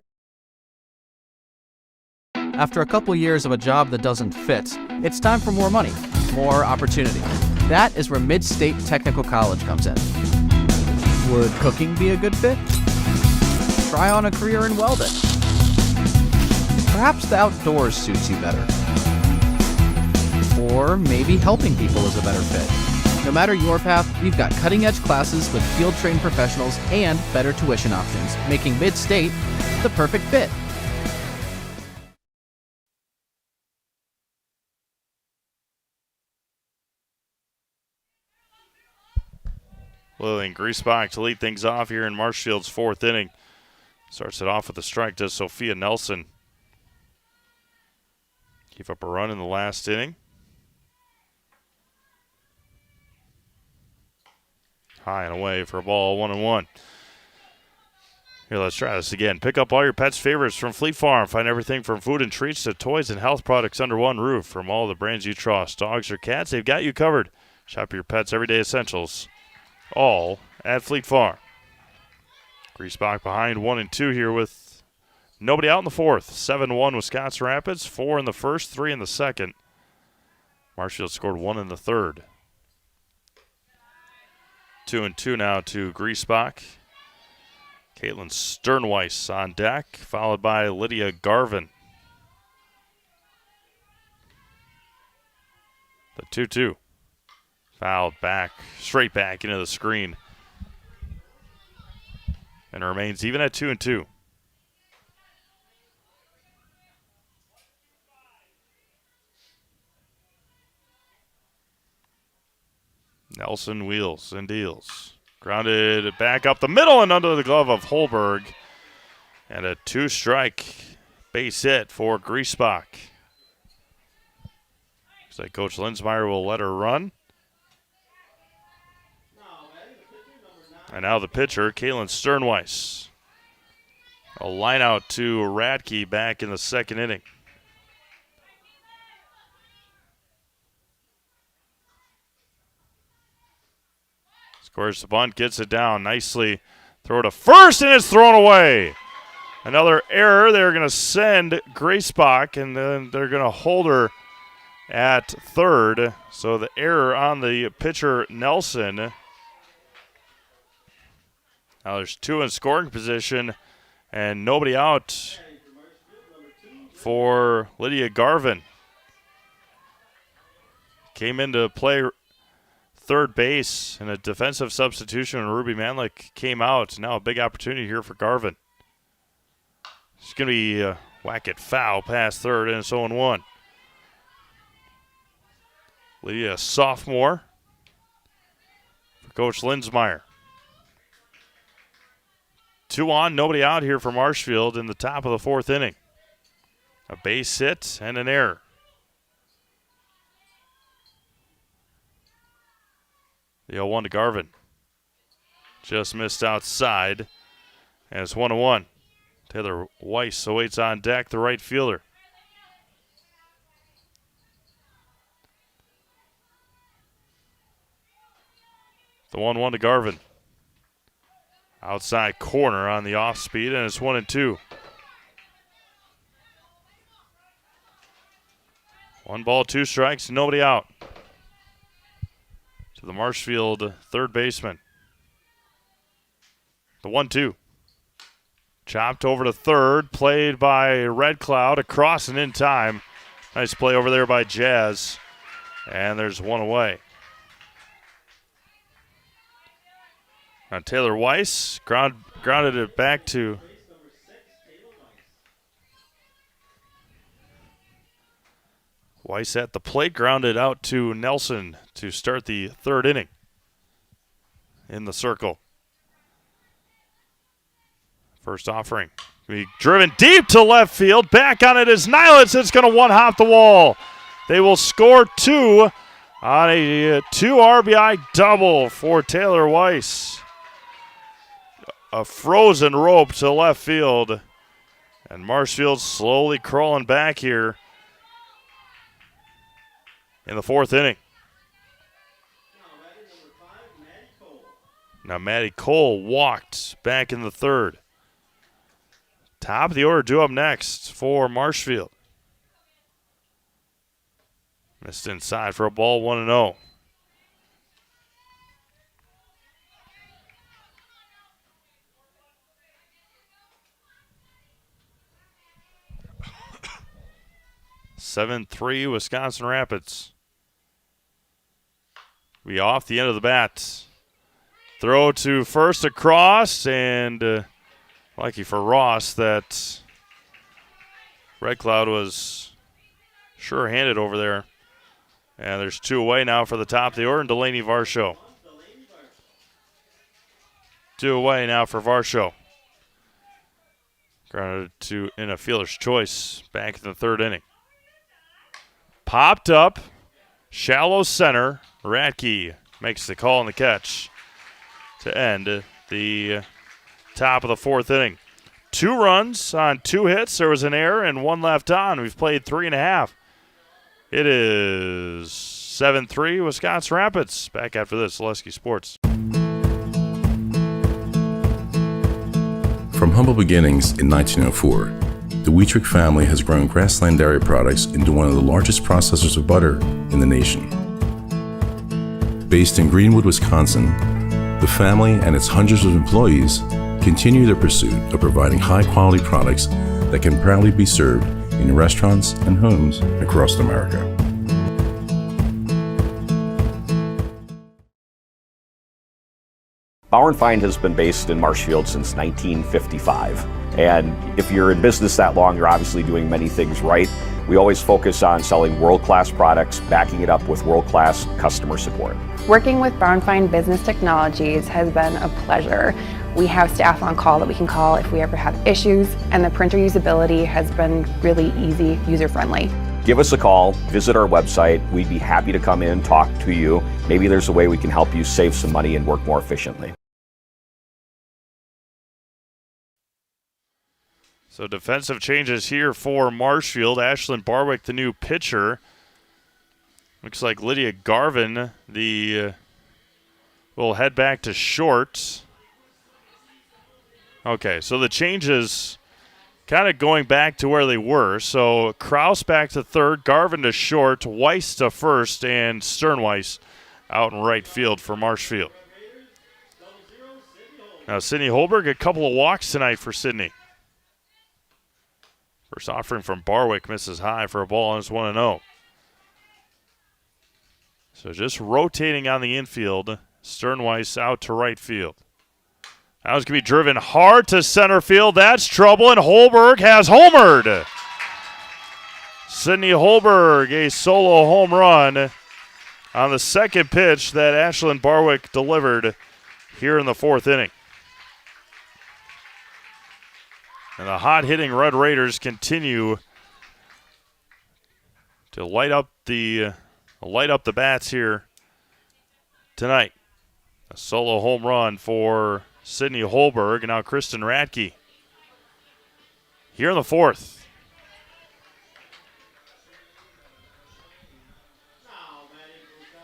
After a couple years of a job that doesn't fit, it's time for more money, more opportunity. That is where Mid-State Technical College comes in. Would cooking be a good fit? Try on a career in welding. Perhaps the outdoors suits you better. Or maybe helping people is a better fit. No matter your path, we've got cutting-edge classes with field-trained professionals and better tuition options, making Mid-State the perfect fit. Lillian Griesbach to lead things off here in Marshfield's 4th inning. Starts it off with a strike to Sophia Nelson. Gave up a run in the last inning. High and away for a ball, 1-1. Here, let's try this again. Pick up all your pet's favorites from Fleet Farm. Find everything from food and treats to toys and health products under one roof. From all the brands you trust, dogs or cats, they've got you covered. Shop your pet's everyday essentials, all at Fleet Farm. Griesbach behind 1 and 2 here with nobody out in the fourth. 7-1 Wisconsin Rapids, 4 in the first, 3 in the second. Marshfield scored 1 in the third. 2 and 2 now to Griesbach. Caitlin Sternweiss on deck, followed by Lydia Garvin. The 2-2. Fouled back, straight back into the screen. And it remains even at 2 and 2. Nelson wheels and deals. Grounded back up the middle and under the glove of Holberg. And a 2-strike base hit for Griesbach. Looks like Coach Linsmeyer will let her run. And now the pitcher, Caitlin Sternweiss. A line out to Radke back in the second inning. Scores the bunt, gets it down nicely. Throw to first, and it's thrown away. Another error. They're going to send Griesbach, and then they're going to hold her at third. So the error on the pitcher, Nelson. Now there's 2 in scoring position, and nobody out for Lydia Garvin. Came into play third base in a defensive substitution when Ruby Manlick came out. Now a big opportunity here for Garvin. It's going to be whack it foul past third, and it's 0-1. Lydia, sophomore for Coach Linsmeyer. 2 on, nobody out here for Marshfield in the top of the fourth inning. A base hit and an error. The 0-1 to Garvin. Just missed outside. And it's 1-1. Taylor Weiss awaits on deck, the right fielder. The 1-1 to Garvin. Outside corner on the off speed, and it's 1-2. 1 ball, 2 strikes, nobody out. To the Marshfield third baseman. The 1-2. Chopped over to third, played by Red Cloud, across and in time. Nice play over there by Jazz. And there's 1 away. Now Taylor Weiss grounded it back to Weiss at the plate, grounded out to Nelson to start the third inning in the circle. First offering. Be driven deep to left field. Back on it is Nylitz. It's going to one-hop the wall. They will score 2 on a 2 RBI double for Taylor Weiss. A frozen rope to left field. And Marshfield slowly crawling back here in the fourth inning. Now Maddie Cole walked back in the third. Top of the order due up next for Marshfield. Missed inside for a ball, 1-0. (7-3) Wisconsin Rapids. We off the end of the bat. Throw to first across, and lucky for Ross that Red Cloud was sure-handed over there. And there's 2 away now for the top of the order, and Delaney Varsho. 2 away now for Varsho. Grounded to in a fielder's choice back in the third inning. Popped up, shallow center. Radke makes the call and the catch to end the top of the fourth inning. 2 runs on 2 hits. There was an error and 1 left on. We've played 3.5. It is 7-3 Wisconsin Rapids. Back after this, Zaleski Sports. From humble beginnings in 1904, the Wheatrick family has grown Grassland Dairy Products into one of the largest processors of butter in the nation. Based in Greenwood, Wisconsin, the family and its hundreds of employees continue their pursuit of providing high-quality products that can proudly be served in restaurants and homes across America. Bauer & Feind has been based in Marshfield since 1955. And if you're in business that long, you're obviously doing many things right. We always focus on selling world-class products, backing it up with world-class customer support. Working with Bauer & Feind Business Technologies has been a pleasure. We have staff on call that we can call if we ever have issues, and the printer usability has been really easy, user-friendly. Give us a call, visit our website. We'd be happy to come in, talk to you. Maybe there's a way we can help you save some money and work more efficiently. So defensive changes here for Marshfield. Ashlyn Barwick, the new pitcher. Looks like Lydia Garvin, will head back to short. Okay, so the changes kind of going back to where they were. So Kraus back to third, Garvin to short, Weiss to first, and Sternweiss out in right field for Marshfield. Now Sydney Holberg, a couple of walks tonight for Sydney. First offering from Barwick misses high for a ball, and it's 1-0. So just rotating on the infield. Sternweiss out to right field. That was going to be driven hard to center field. That's trouble, and Holberg has homered. Sydney Holberg, a solo home run on the second pitch that Ashlyn Barwick delivered here in the 4th inning. And the hot-hitting Red Raiders continue to light up the bats here tonight. A solo home run for Sydney Holberg, and now Kristen Radke here in the 4th.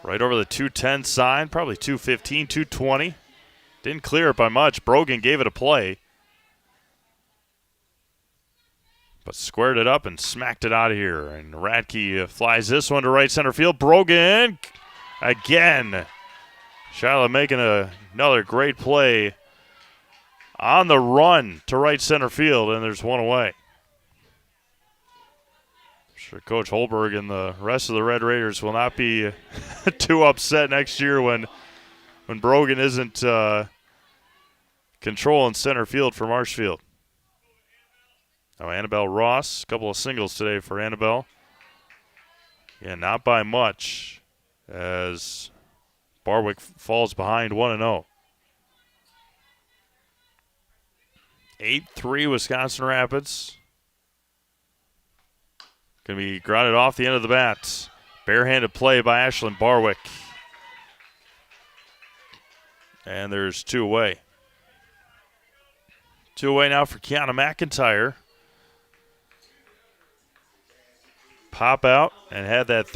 Right over the 210 sign, probably 215, 220. Didn't clear it by much. Brogan gave it a play, but squared it up and smacked it out of here. And Radke flies this one to right center field. Brogan again. Shiloh making another great play on the run to right center field, and there's one away. I'm sure Coach Holberg and the rest of the Red Raiders will not be too upset next year when Brogan isn't controlling center field for Marshfield. Now Annabelle Ross, a couple of singles today for Annabelle. Yeah, not by much as Barwick falls behind 1-0. 8-3 Wisconsin Rapids. Going to be grounded off the end of the bat. Barehanded play by Ashlyn Barwick. And there's 2 away. 2 away now for Kiana McIntyre. Pop out and had that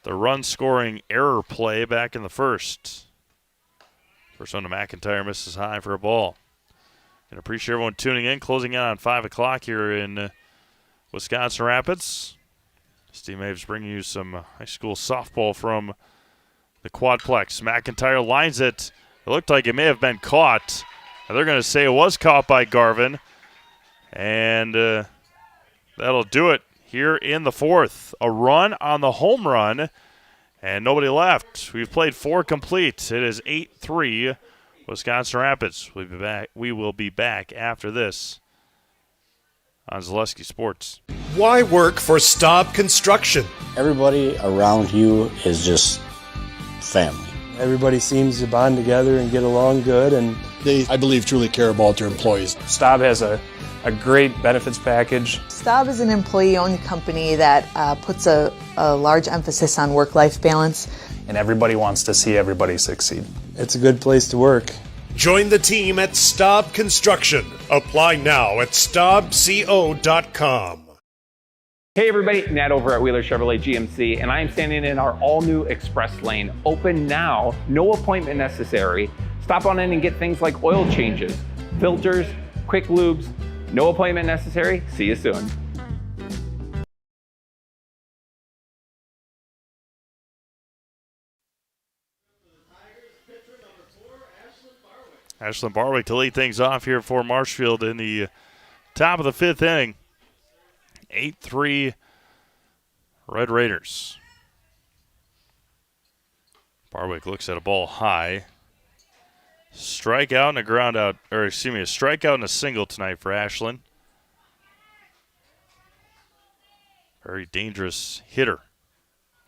the run scoring error play back in the first. First one to McIntyre, misses high for a ball. And appreciate everyone tuning in, closing in on 5 o'clock here in Wisconsin Rapids. Steve Maves bringing you some high school softball from the Quadplex. McIntyre lines it. It looked like it may have been caught. Now they're going to say it was caught by Garvin. And that'll do it here in the 4th. A run on the home run, and nobody left. We've played 4 complete. It is 8-3 Wisconsin Rapids. We will be back after this on Zaleski Sports. Why work for Staub Construction? Everybody around you is just family. Everybody seems to bond together and get along good, and they, I believe, truly care about their employees. Staub has a great benefits package. Staub is an employee-owned company that puts a large emphasis on work-life balance. and everybody wants to see everybody succeed. It's a good place to work. Join the team at Staub Construction. Apply now at staubco.com. Hey everybody, Nat over at Wheeler Chevrolet GMC, and I am standing in our all-new Express Lane. Open now, no appointment necessary. Stop on in and get things like oil changes, filters, quick lubes. No appointment necessary. See you soon. Ashlyn Barwick to lead things off here for Marshfield in the top of the 5th inning. 8-3 Red Raiders. Barwick looks at a ball high. Strikeout and a ground out, or excuse me, a strikeout and a single tonight for Ashlyn. Very dangerous hitter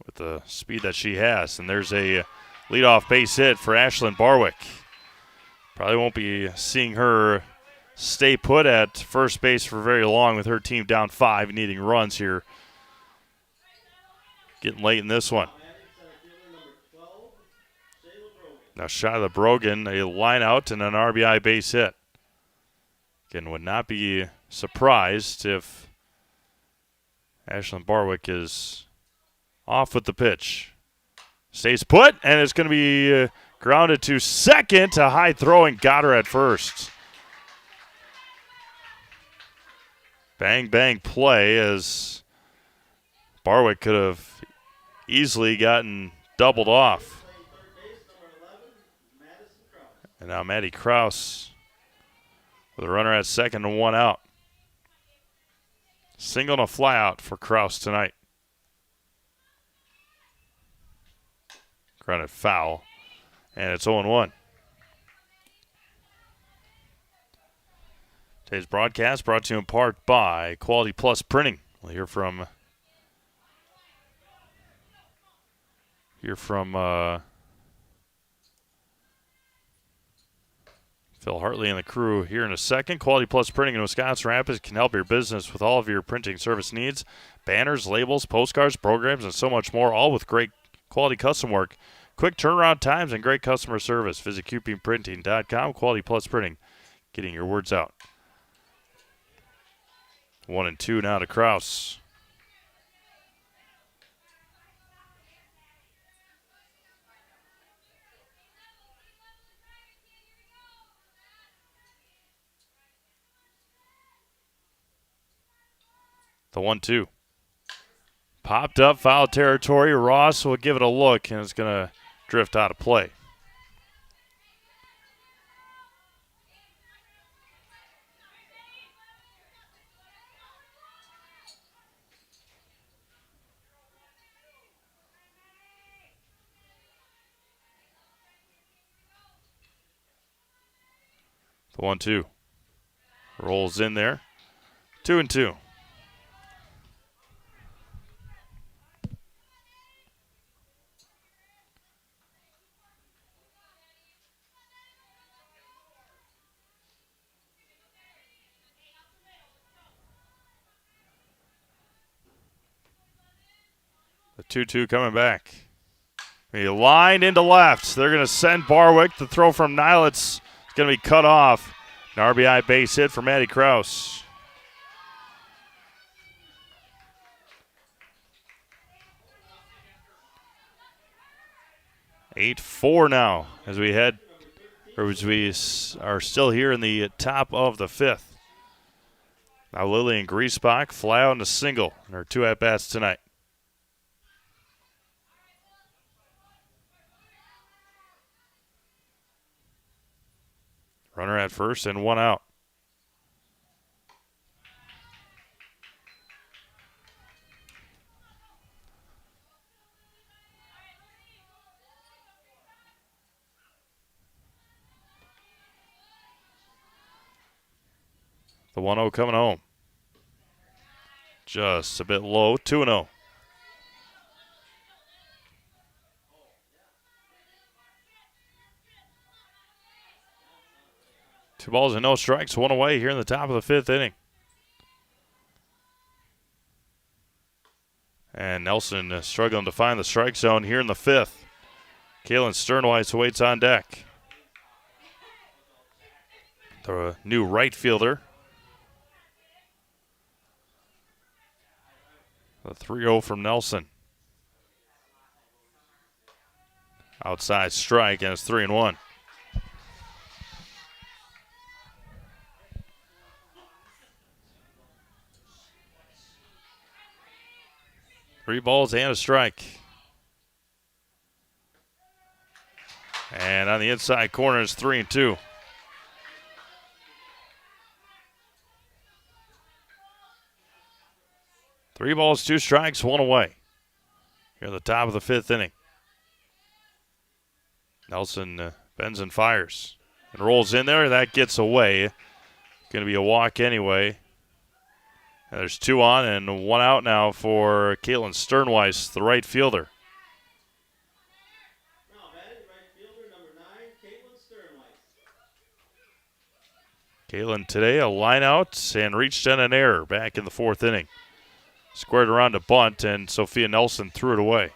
with the speed that she has. And there's a leadoff base hit for Ashlyn Barwick. Probably won't be seeing her stay put at first base for very long with her team down 5, needing runs here. Getting late in this one. Now Shyla Brogan, a line out and an RBI base hit. Again, would not be surprised if Ashlyn Barwick is off with the pitch. Stays put, and it's going to be grounded to second. A high throw and got her at first. Bang, bang play as Barwick could have easily gotten doubled off. And now Maddie Kraus with a runner at second and 1 out. Single and a fly out for Kraus tonight. Grounded foul. And it's 0-1. Today's broadcast brought to you in part by Quality Plus Printing. We'll hear from Phil Hartley and the crew here in a second. Quality Plus Printing in Wisconsin Rapids can help your business with all of your printing service needs. Banners, labels, postcards, programs, and so much more, all with great quality custom work. Quick turnaround times and great customer service. Visit QPprinting.com. Quality Plus Printing, getting your words out. 1-2 now to Kraus. The 1-2. Popped up, foul territory. Ross will give it a look, and it's going to drift out of play. The 1-2. Rolls in there. 2-2. The 2-2 coming back. He lined into left. They're going to send Barwick. The throw from Nilitz is going to be cut off. An RBI base hit for Maddie Kraus. (8-4) now as we are still here in the top of the 5th. Now Lillian Griesbach fly out in a single in her 2 at-bats tonight. Runner at first and 1 out. The 1-0 coming home. Just a bit low, 2-0. Two balls and no strikes, 1 away here in the top of the 5th inning. And Nelson struggling to find the strike zone here in the 5th. Kalen Sternweiss awaits on deck. The new right fielder. The 3-0 from Nelson. Outside strike, and it's 3-1. Three balls and a strike. And on the inside corner is 3-2. Three balls, two strikes, one away. Here at the top of the fifth inning. Nelson bends and fires and rolls in there. That gets away. Going to be a walk anyway. And there's two on and one out now for Kalen Sternweiss, the right fielder. Kalen today a line out and reached on an error back in the fourth inning. Squared around a bunt, and Sophia Nelson threw it away.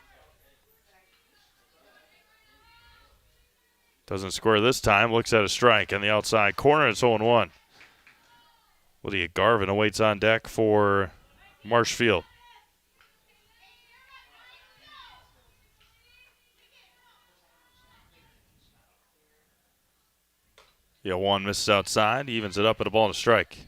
Doesn't square this time. Looks at a strike on the outside corner. It's 0-1. Lydia Garvin awaits on deck for Marshfield. The 0-1 misses outside. Evens it up at a ball and a strike.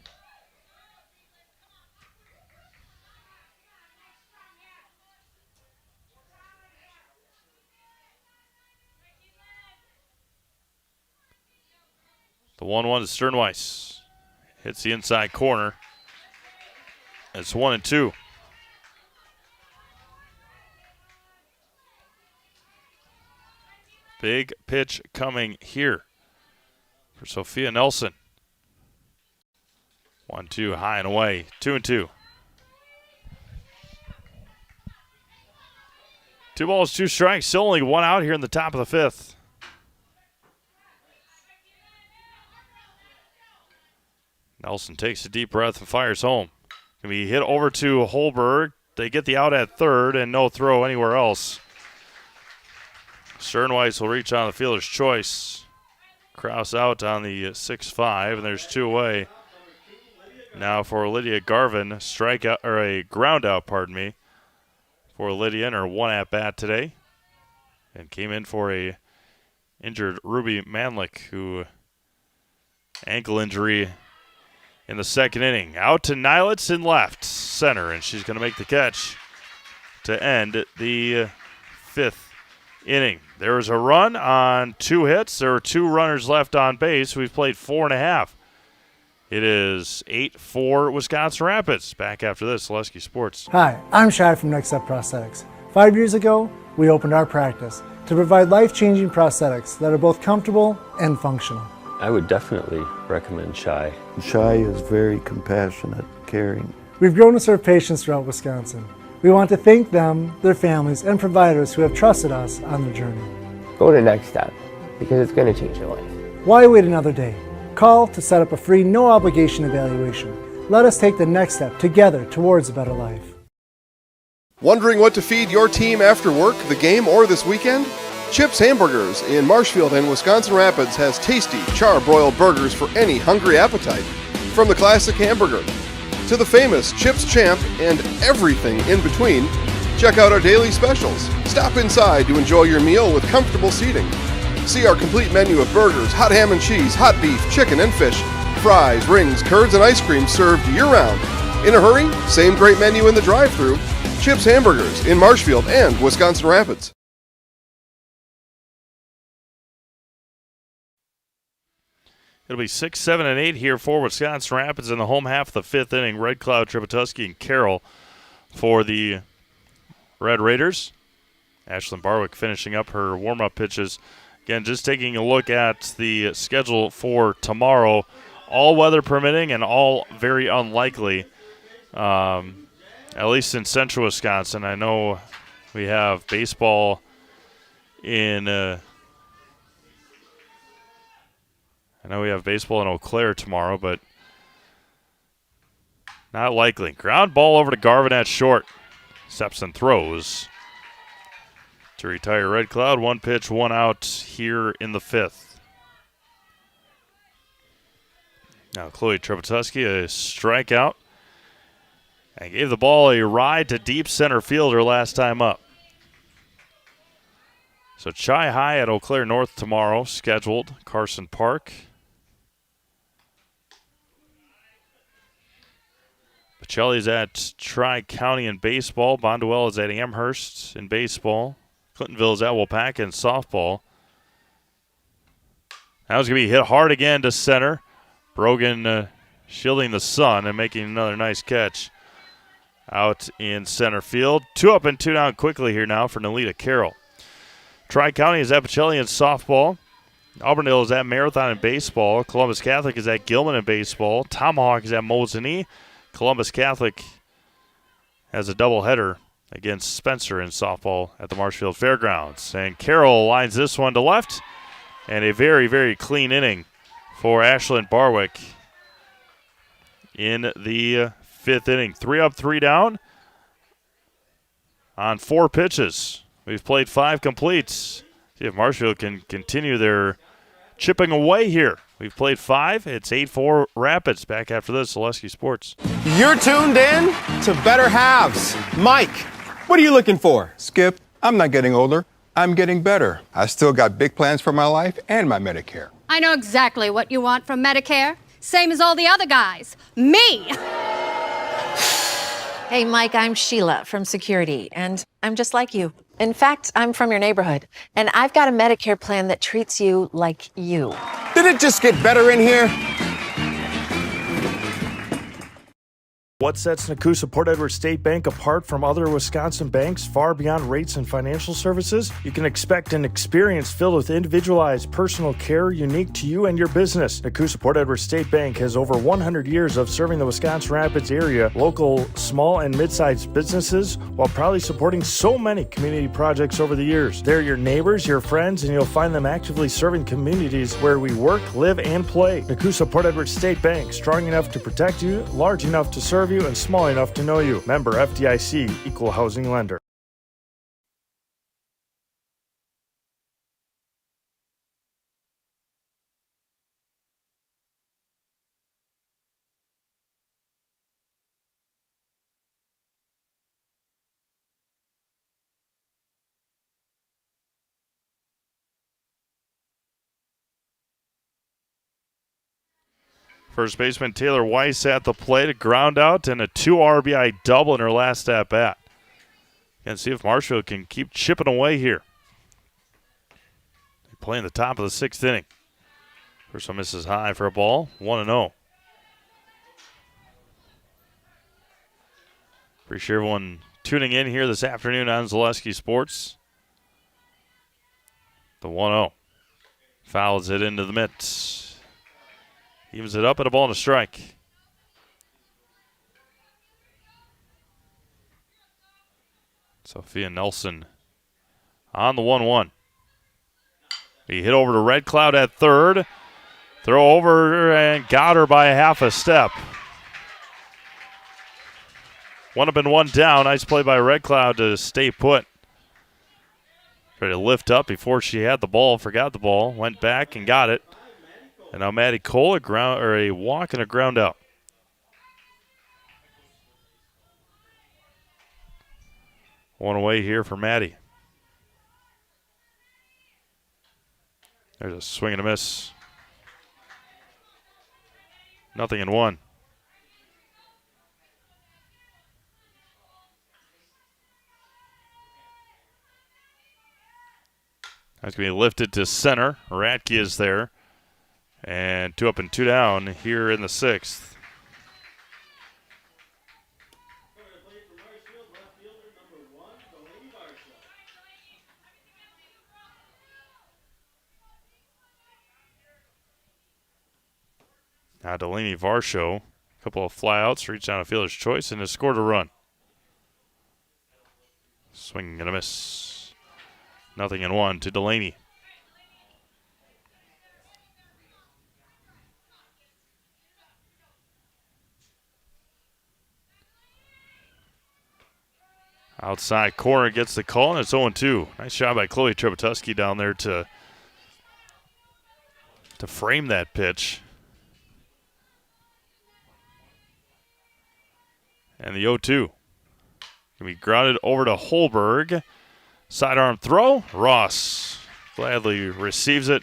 The 1-1 to Sternweiss. Hits the inside corner. It's 1-2. Big pitch coming here for Sophia Nelson. 1-2 high and away. 2-2. 2 balls, 2 strikes. Still only one out here in the top of the fifth. Nelson takes a deep breath and fires home. Can be hit over to Holberg. They get the out at third and no throw anywhere else. Sternweiss will reach on the fielder's choice. Kraus out on the 6-5, and there's 2 away. Now for Lydia Garvin, strikeout or a ground out, pardon me, for Lydia in her one at bat today, and came in for a injured Ruby Manlick, who ankle injury in the second inning. Out to Nilitz in left center, and she's going to make the catch to end the fifth inning. There was a run on 2 hits. There were 2 runners left on base. We've played 4.5. It is 8-4 Wisconsin Rapids. Back after this, Selesky Sports. Hi, I'm Shai from Next Step Prosthetics. 5 years ago, we opened our practice to provide life-changing prosthetics that are both comfortable and functional. I would definitely recommend Shai. Shai is very compassionate, caring. We've grown to serve patients throughout Wisconsin. We want to thank them, their families, and providers who have trusted us on their journey. Go to Next Step, because it's going to change your life. Why wait another day? Call to set up a free, no-obligation evaluation. Let us take the next step together towards a better life. Wondering what to feed your team after work, the game, or this weekend? Chips Hamburgers in Marshfield and Wisconsin Rapids has tasty char-broiled burgers for any hungry appetite. From the classic hamburger to the famous Chips Champ and everything in between, check out our daily specials. Stop inside to enjoy your meal with comfortable seating. See our complete menu of burgers, hot ham and cheese, hot beef, chicken and fish, fries, rings, curds, and ice cream served year-round. In a hurry? Same great menu in the drive-thru. Chips Hamburgers in Marshfield and Wisconsin Rapids. It'll be 6, 7, and 8 here for Wisconsin Rapids in the home half of the fifth inning. Red Cloud, Tripetoski, and Carroll for the Red Raiders. Ashlyn Barwick finishing up her warm-up pitches. Again, just taking a look at the schedule for tomorrow. All weather permitting and all very unlikely, at least in central Wisconsin. I know we have baseball in Eau Claire tomorrow, but not likely. Ground ball over to Garvin at short. Sepson throws. to retire Red Cloud. 1 pitch, 1 out here in the 5th. Now Chloe Trepetoski, a strikeout. And gave the ball a ride to deep center field her last time up. So Chi High at Eau Claire North tomorrow, scheduled. Carson Park. Pacelli's at Tri-County in baseball. Bonduelle is at Amherst in baseball. Clintonville is at Waupaca in softball. That was going to be hit hard again to center. Brogan shielding the sun and making another nice catch out in center field. 2 up and 2 down quickly here now for Nalita Carroll. Tri-County is at Pacelli in softball. Auburndale is at Marathon in baseball. Columbus Catholic is at Gilman in baseball. Tomahawk is at Mosinee. Columbus Catholic has a doubleheader against Spencer in softball at the Marshfield Fairgrounds. And Carroll lines this one to left. And a very, very clean inning for Ashlyn Barwick in the 5th inning. 3 up, 3 down on 4 pitches. We've played 5 completes. See if Marshfield can continue their chipping away here. We've played 5. It's 8-4 Rapids. Back after this, Zaleski Sports. You're tuned in to Better Halves. Mike, what are you looking for? Skip, I'm not getting older. I'm getting better. I still got big plans for my life and my Medicare. I know exactly what you want from Medicare. Same as all the other guys. Me! Hey, Mike, I'm Sheila from Security, and I'm just like you. In fact, I'm from your neighborhood, and I've got a Medicare plan that treats you like you. Did it just get better in here? What sets Nakusa Port Edward State Bank apart from other Wisconsin banks far beyond rates and financial services? You can expect an experience filled with individualized personal care unique to you and your business. Nakusa Port Edward State Bank has over 100 years of serving the Wisconsin Rapids area, local small and mid-sized businesses, while proudly supporting so many community projects over the years. They're your neighbors, your friends, and you'll find them actively serving communities where we work, live, and play. Nakusa Port Edward State Bank, strong enough to protect you, large enough to serve you, and small enough to know you. Member FDIC, Equal Housing Lender. First baseman Taylor Weiss at the plate, a ground out and a 2 RBI double in her last at bat. Again, see if Marshfield can keep chipping away here. They play in the top of the 6th inning. First one misses high for a ball, 1-0. Appreciate everyone tuning in here this afternoon on Zaleski Sports. The 1-0. Fouls it into the mitts. Evens it up at a ball and a strike. Sophia Nelson on the 1-1. He hit over to Red Cloud at third. Throw over and got her by a half a step. 1 up and 1 down. Nice play by Red Cloud to stay put. Tried to lift up before she had the ball, forgot the ball, went back and got it. And now Maddie Cole, a walk and a ground out. One away here for Maddie. There's a swing and a miss. 0-1. That's going to be lifted to center. Ratke is there. And 2 up and 2 down here in the 6th. Now Delaney Varsho, a couple of flyouts, reached down a fielder's choice and has scored a run. Swing and a miss. 0-1 to Delaney. Outside corner gets the call, and it's 0-2. Nice job by Chloe Trebatuski down there to frame that pitch. And the 0-2. Can be grounded over to Holberg. Sidearm throw. Ross gladly receives it,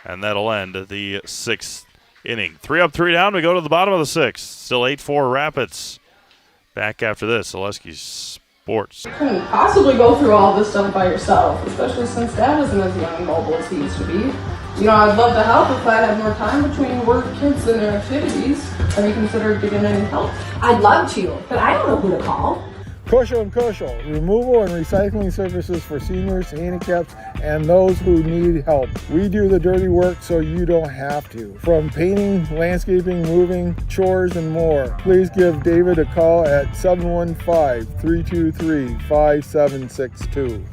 and that'll end the 6th inning. 3 up, 3 down. We go to the bottom of the 6th. Still 8-4 Rapids. Back after this, Oleski Sports. You couldn't possibly go through all this stuff by yourself, especially since Dad isn't as young and mobile as he used to be. You know, I'd love to help if I had more time between work, kids, and their activities. Have you considered getting any help? I'd love to, but I don't know who to call. Kushel & Kushel, removal and recycling services for seniors, handicaps, and those who need help. We do the dirty work so you don't have to. From painting, landscaping, moving, chores, and more. Please give David a call at 715-323-5762.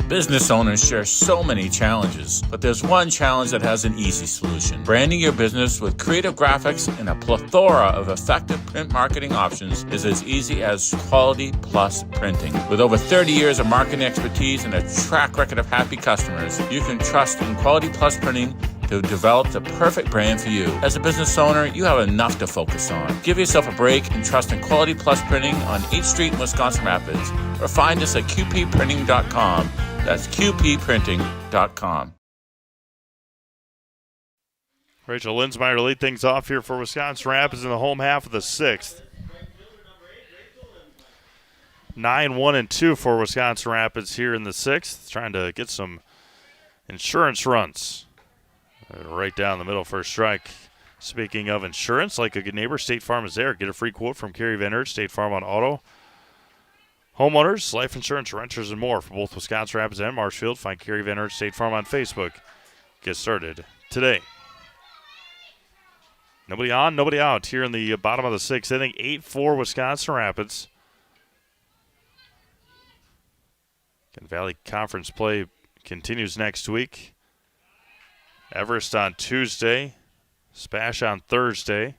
Business owners share so many challenges, but there's one challenge that has an easy solution. Branding your business with creative graphics and a plethora of effective print marketing options is as easy as Quality Plus Printing. With over 30 years of marketing expertise and a track record of happy customers, you can trust in Quality Plus Printing to develop the perfect brand for you. As a business owner, you have enough to focus on. Give yourself a break and trust in Quality Plus Printing on 8th Street in Wisconsin Rapids, or find us at qpprinting.com. That's qpprinting.com. Rachel Linsmeyer lead things off here for Wisconsin Rapids in the home half of the 6th. 9-1-2 for Wisconsin Rapids here in the 6th, trying to get some insurance runs. Right down the middle, first strike. Speaking of insurance, like a good neighbor, State Farm is there. Get a free quote from Kerry Van Hert, State Farm on auto, homeowners, life insurance, renters, and more for both Wisconsin Rapids and Marshfield. Find Kerry Van Hert, State Farm on Facebook. Get started today. Nobody on, nobody out here in the bottom of the 6th inning. 8-4 Wisconsin Rapids. Again, Valley Conference play continues next week. Everest on Tuesday, Spash on Thursday.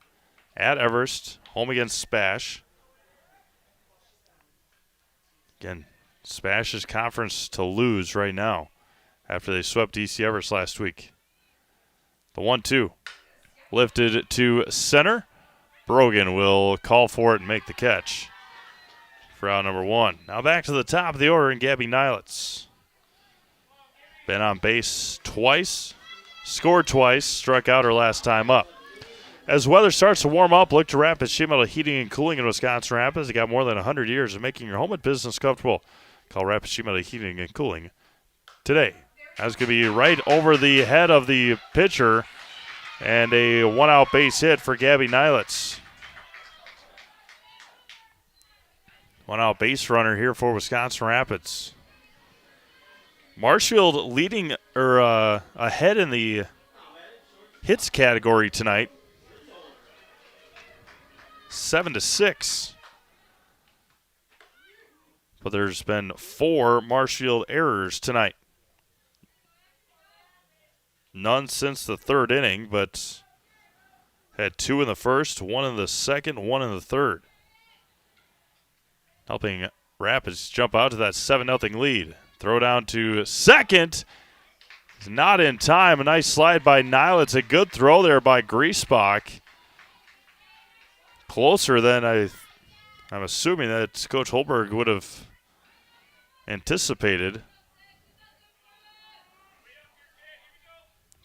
At Everest, home against Spash. Again, Spash's conference to lose right now after they swept DC Everest last week. The 1-2 lifted to center. Brogan will call for it and make the catch for out number 1. Now back to the top of the order, and Gabby Nilitz. Been on base twice. Scored twice, struck out her last time up. As weather starts to warm up, look to Rapids Sheet Metal Heating and Cooling in Wisconsin Rapids. They got more than 100 years of making your home and business comfortable. Call Rapids Sheet Metal Heating and Cooling today. That's going to be right over the head of the pitcher, and a one-out base hit for Gabby Nilitz. One-out base runner here for Wisconsin Rapids. Marshfield leading or ahead in the hits category tonight, 7-6. But there's been 4 Marshfield errors tonight. None since the 3rd inning, but had 2 in the 1st, 1 in the 2nd, 1 in the 3rd. Helping Rapids jump out to that 7-0 lead. Throw down to second. He's not in time. A nice slide by Nile. It's a good throw there by Griesbach. Closer than I'm assuming that Coach Holberg would have anticipated.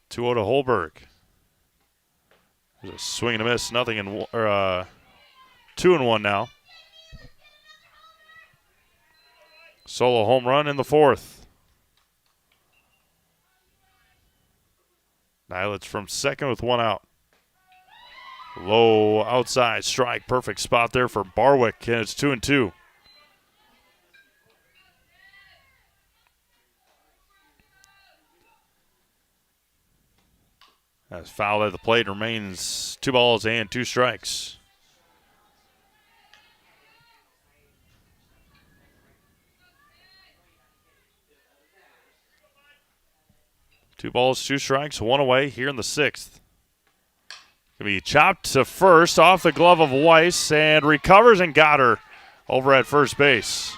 2-0 to Holberg. There's a swing and a miss. 2-1 now. Solo home run in the 4th. Nilitz from second with 1 out. Low outside strike. Perfect spot there for Barwick, and it's 2-2. As foul at the plate, remains 2 balls and 2 strikes. Two balls, 2 strikes, 1 away here in the 6th. Gonna be chopped to first off the glove of Weiss, and recovers and got her over at first base.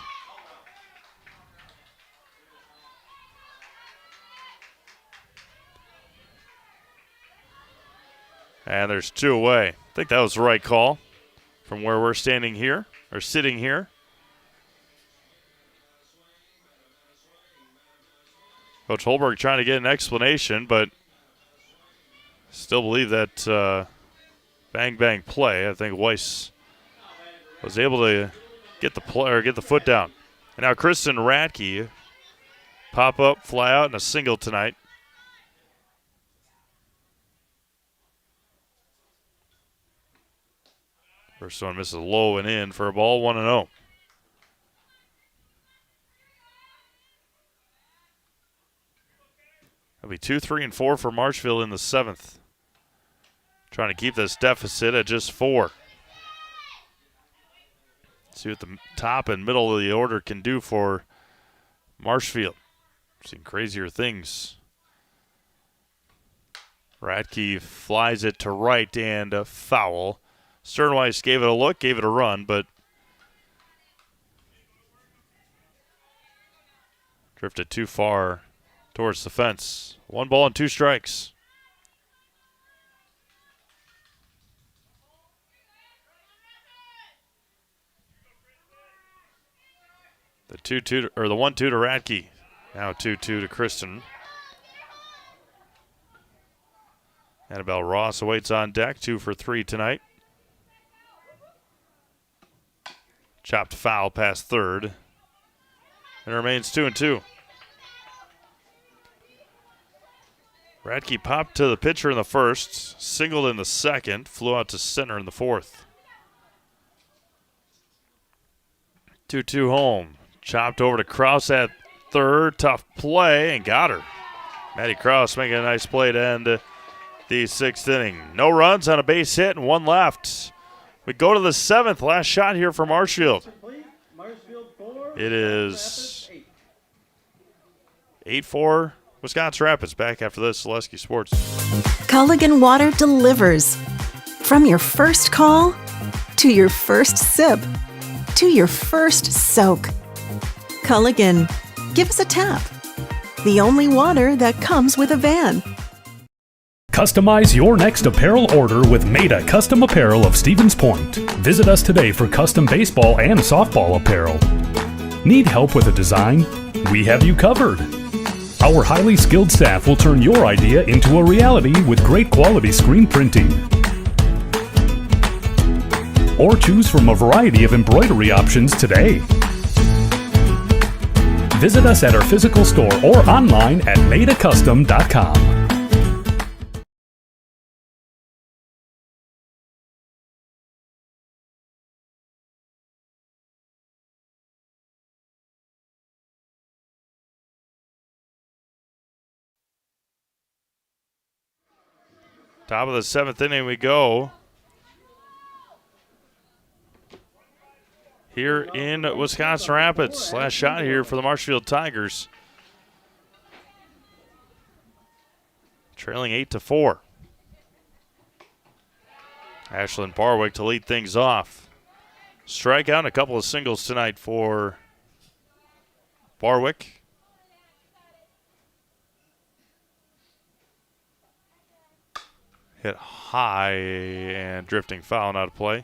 And there's 2 away. I think that was the right call from where we're standing here, or sitting here. Coach Holberg trying to get an explanation, but still believe that bang bang play. I think Weiss was able to get the play or get the foot down. And now Kristen Radke pop up, fly out, and a single tonight. First one misses low and in for a ball, 1-0. That'll be 2, 3, and 4 for Marshfield in the 7th. Trying to keep this deficit at just 4. See what the top and middle of the order can do for Marshfield. Seen crazier things. Radke flies it to right and a foul. Sternweiss gave it a look, gave it a run, but drifted too far towards the fence. 1 ball and 2 strikes. The 2-2 or the 1-2 to Radke. Now 2-2 to Kristen. Annabelle Ross awaits on deck, 2 for 3 tonight. Chopped foul past third. And it remains 2-2. Radke popped to the pitcher in the first, singled in the second, flew out to center in the fourth. 2-2 home. Chopped over to Kraus at third. Tough play and got her. Maddie Kraus making a nice play to end the 6th inning. No runs on a base hit and 1 left. We go to the 7th. Last shot here for Marshfield. It is 8-4 Wisconsin Rapids. Back after this, Zaleski Sports. Culligan Water delivers. From your first call to your first sip to your first soak. Culligan, give us a tap. The only water that comes with a van. Customize your next apparel order with Maida Custom Apparel of Stevens Point. Visit us today for custom baseball and softball apparel. Need help with a design? We have you covered. Our highly skilled staff will turn your idea into a reality with great quality screen printing. Or choose from a variety of embroidery options today. Visit us at our physical store or online at maidacustom.com. Top of the 7th inning we go. Here in Wisconsin Rapids. Last shot here for the Marshfield Tigers. Trailing 8-4. Ashlyn Barwick to lead things off. Strikeout and a couple of singles tonight for Barwick. Hit high and drifting foul and out of play.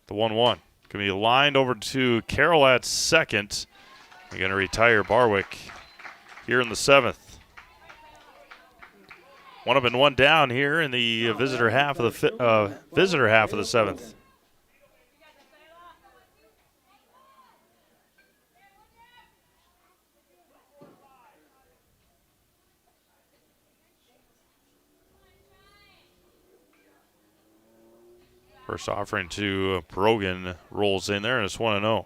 The 1-1 going to be lined over to Carroll at second. They're going to retire Barwick here in the 7th. 1 up and 1 down here in the visitor half of the 7th. First offering to Brogan rolls in there, and it's 1-0.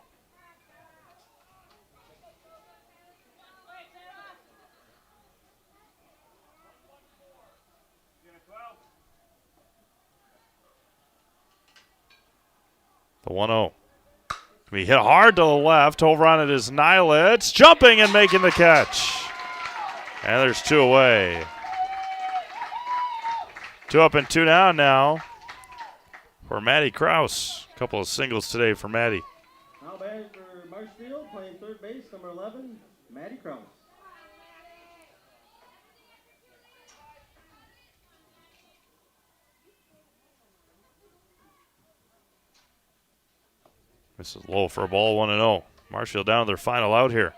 The 1-0. He hit hard to the left. Over on it is Nyla. It's jumping and making the catch. And there's 2 away. 2 up and 2 down now for Maddie Kraus. A couple of singles today for Maddie. Now batting for Marshfield, playing third base, number 11, Maddie Kraus. This is low for a ball, 1-0. Marshfield down to their final out here.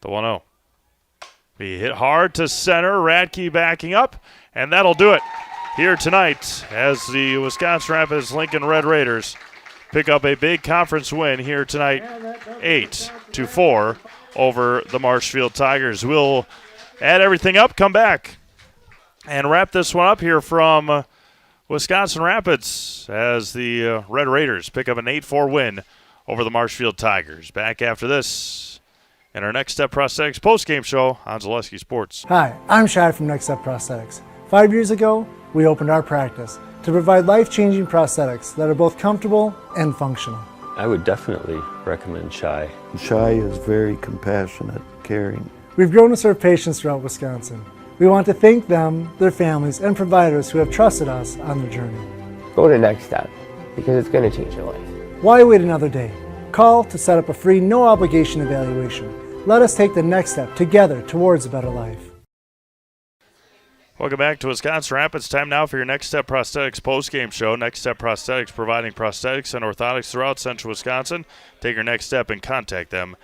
The 1-0. He hit hard to center. Radke backing up, and that'll do it here tonight as the Wisconsin Rapids Lincoln Red Raiders pick up a big conference win here tonight, 8-4 over the Marshfield Tigers. We'll add everything up, come back, and wrap this one up here from Wisconsin Rapids as the Red Raiders pick up an 8-4 win over the Marshfield Tigers. Back after this in our Next Step Prosthetics postgame show on Zaleski Sports. Hi, I'm Shai from Next Step Prosthetics. 5 years ago, we opened our practice to provide life-changing prosthetics that are both comfortable and functional. I would definitely recommend Shai. Shai is very compassionate, caring. We've grown to serve patients throughout Wisconsin. We want to thank them, their families, and providers who have trusted us on their journey. Go to Next Step because it's going to change your life. Why wait another day? Call to set up a free, no-obligation evaluation. Let us take the next step together towards a better life. Welcome back to Wisconsin Rapids. Time now for your Next Step Prosthetics postgame show. Next Step Prosthetics providing prosthetics and orthotics throughout central Wisconsin. Take your next step and contact them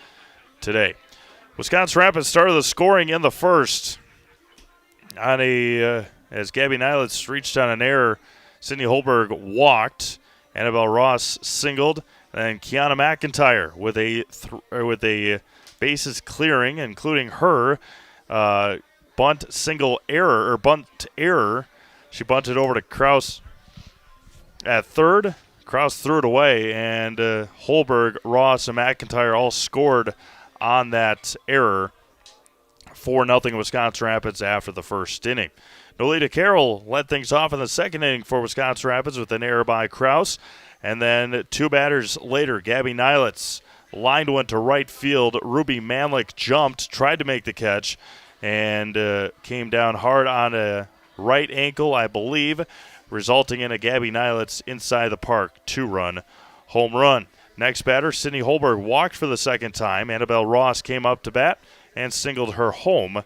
today. Wisconsin Rapids started the scoring in the first on as Gabby Nylitz reached on an error. Sydney Holberg walked. Annabelle Ross singled. And Kiana McIntyre with a bases clearing, including her bunt error. She bunted over to Kraus at third. Kraus threw it away, and Holberg, Ross, and McIntyre all scored on that error. 4-0 Wisconsin Rapids after the first inning. Nolita Carroll led things off in the second inning for Wisconsin Rapids with an error by Kraus. And then 2 batters later, Gabby Nylitz lined one to right field. Ruby Manlick jumped, tried to make the catch, and came down hard on a right ankle, I believe, resulting in a Gabby Nylitz inside the park 2-run home run. Next batter, Sydney Holberg walked for the second time. Annabelle Ross came up to bat and singled her home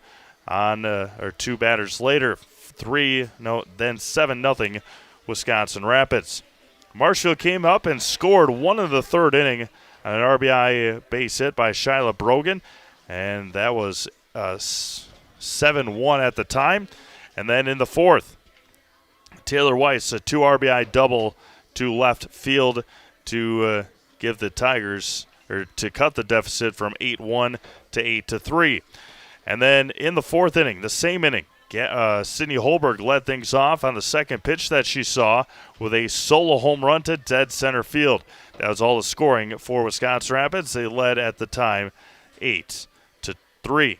on 2 batters later. 7-0 Wisconsin Rapids. Marshfield came up and scored one in the third inning on an RBI base hit by Shyla Brogan, and that was 7-1 at the time. And then in the fourth, Taylor Weiss, a 2 RBI double to left field to give the Tigers, or to cut the deficit from 8-1 to 8-3. And then in the fourth inning, the same inning, Sydney Holberg led things off on the second pitch that she saw with a solo home run to dead center field. That was all the scoring for Wisconsin Rapids. They led at the time 8-3.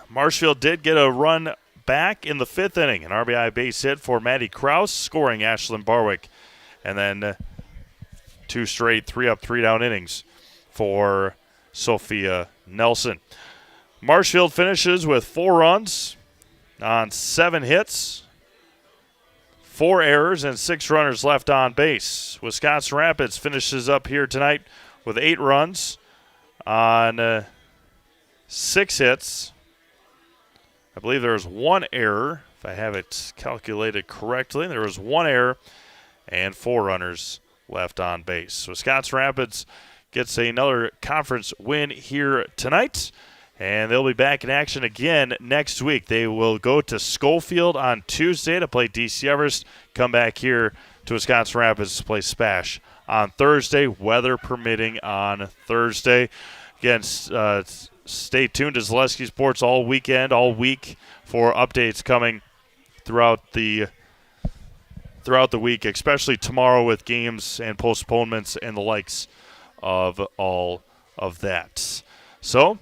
Marshfield did get a run back in the fifth inning, an RBI base hit for Maddie Kraus, scoring Ashlyn Barwick. And then 2 straight 3-up, 3-down innings for Sophia Nelson. Marshfield finishes with 4 runs on 7 hits, 4 errors, and 6 runners left on base. Wisconsin Rapids finishes up here tonight with 8 runs on 6 hits. I believe there was 1 error, if I have it calculated correctly. There was 1 error and 4 runners left on base. Wisconsin Rapids gets another conference win here tonight. And they'll be back in action again next week. They will go to Schofield on Tuesday to play DC Everest. Come back here to Wisconsin Rapids to play Spash on Thursday, weather permitting on Thursday. Again, stay tuned to Zaleski Sports all weekend, all week for updates coming throughout the week, especially tomorrow with games and postponements and the likes of all of that. So,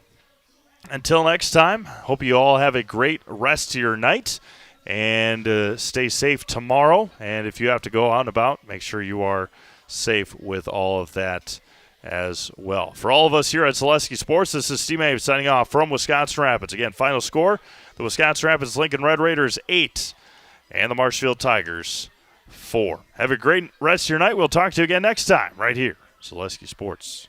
until next time, hope you all have a great rest of your night and stay safe tomorrow. And if you have to go out and about, make sure you are safe with all of that as well. For all of us here at Zaleski Sports, this is Steve May signing off from Wisconsin Rapids. Again, final score, the Wisconsin Rapids Lincoln Red Raiders 8 and the Marshfield Tigers 4. Have a great rest of your night. We'll talk to you again next time right here, Zaleski Sports.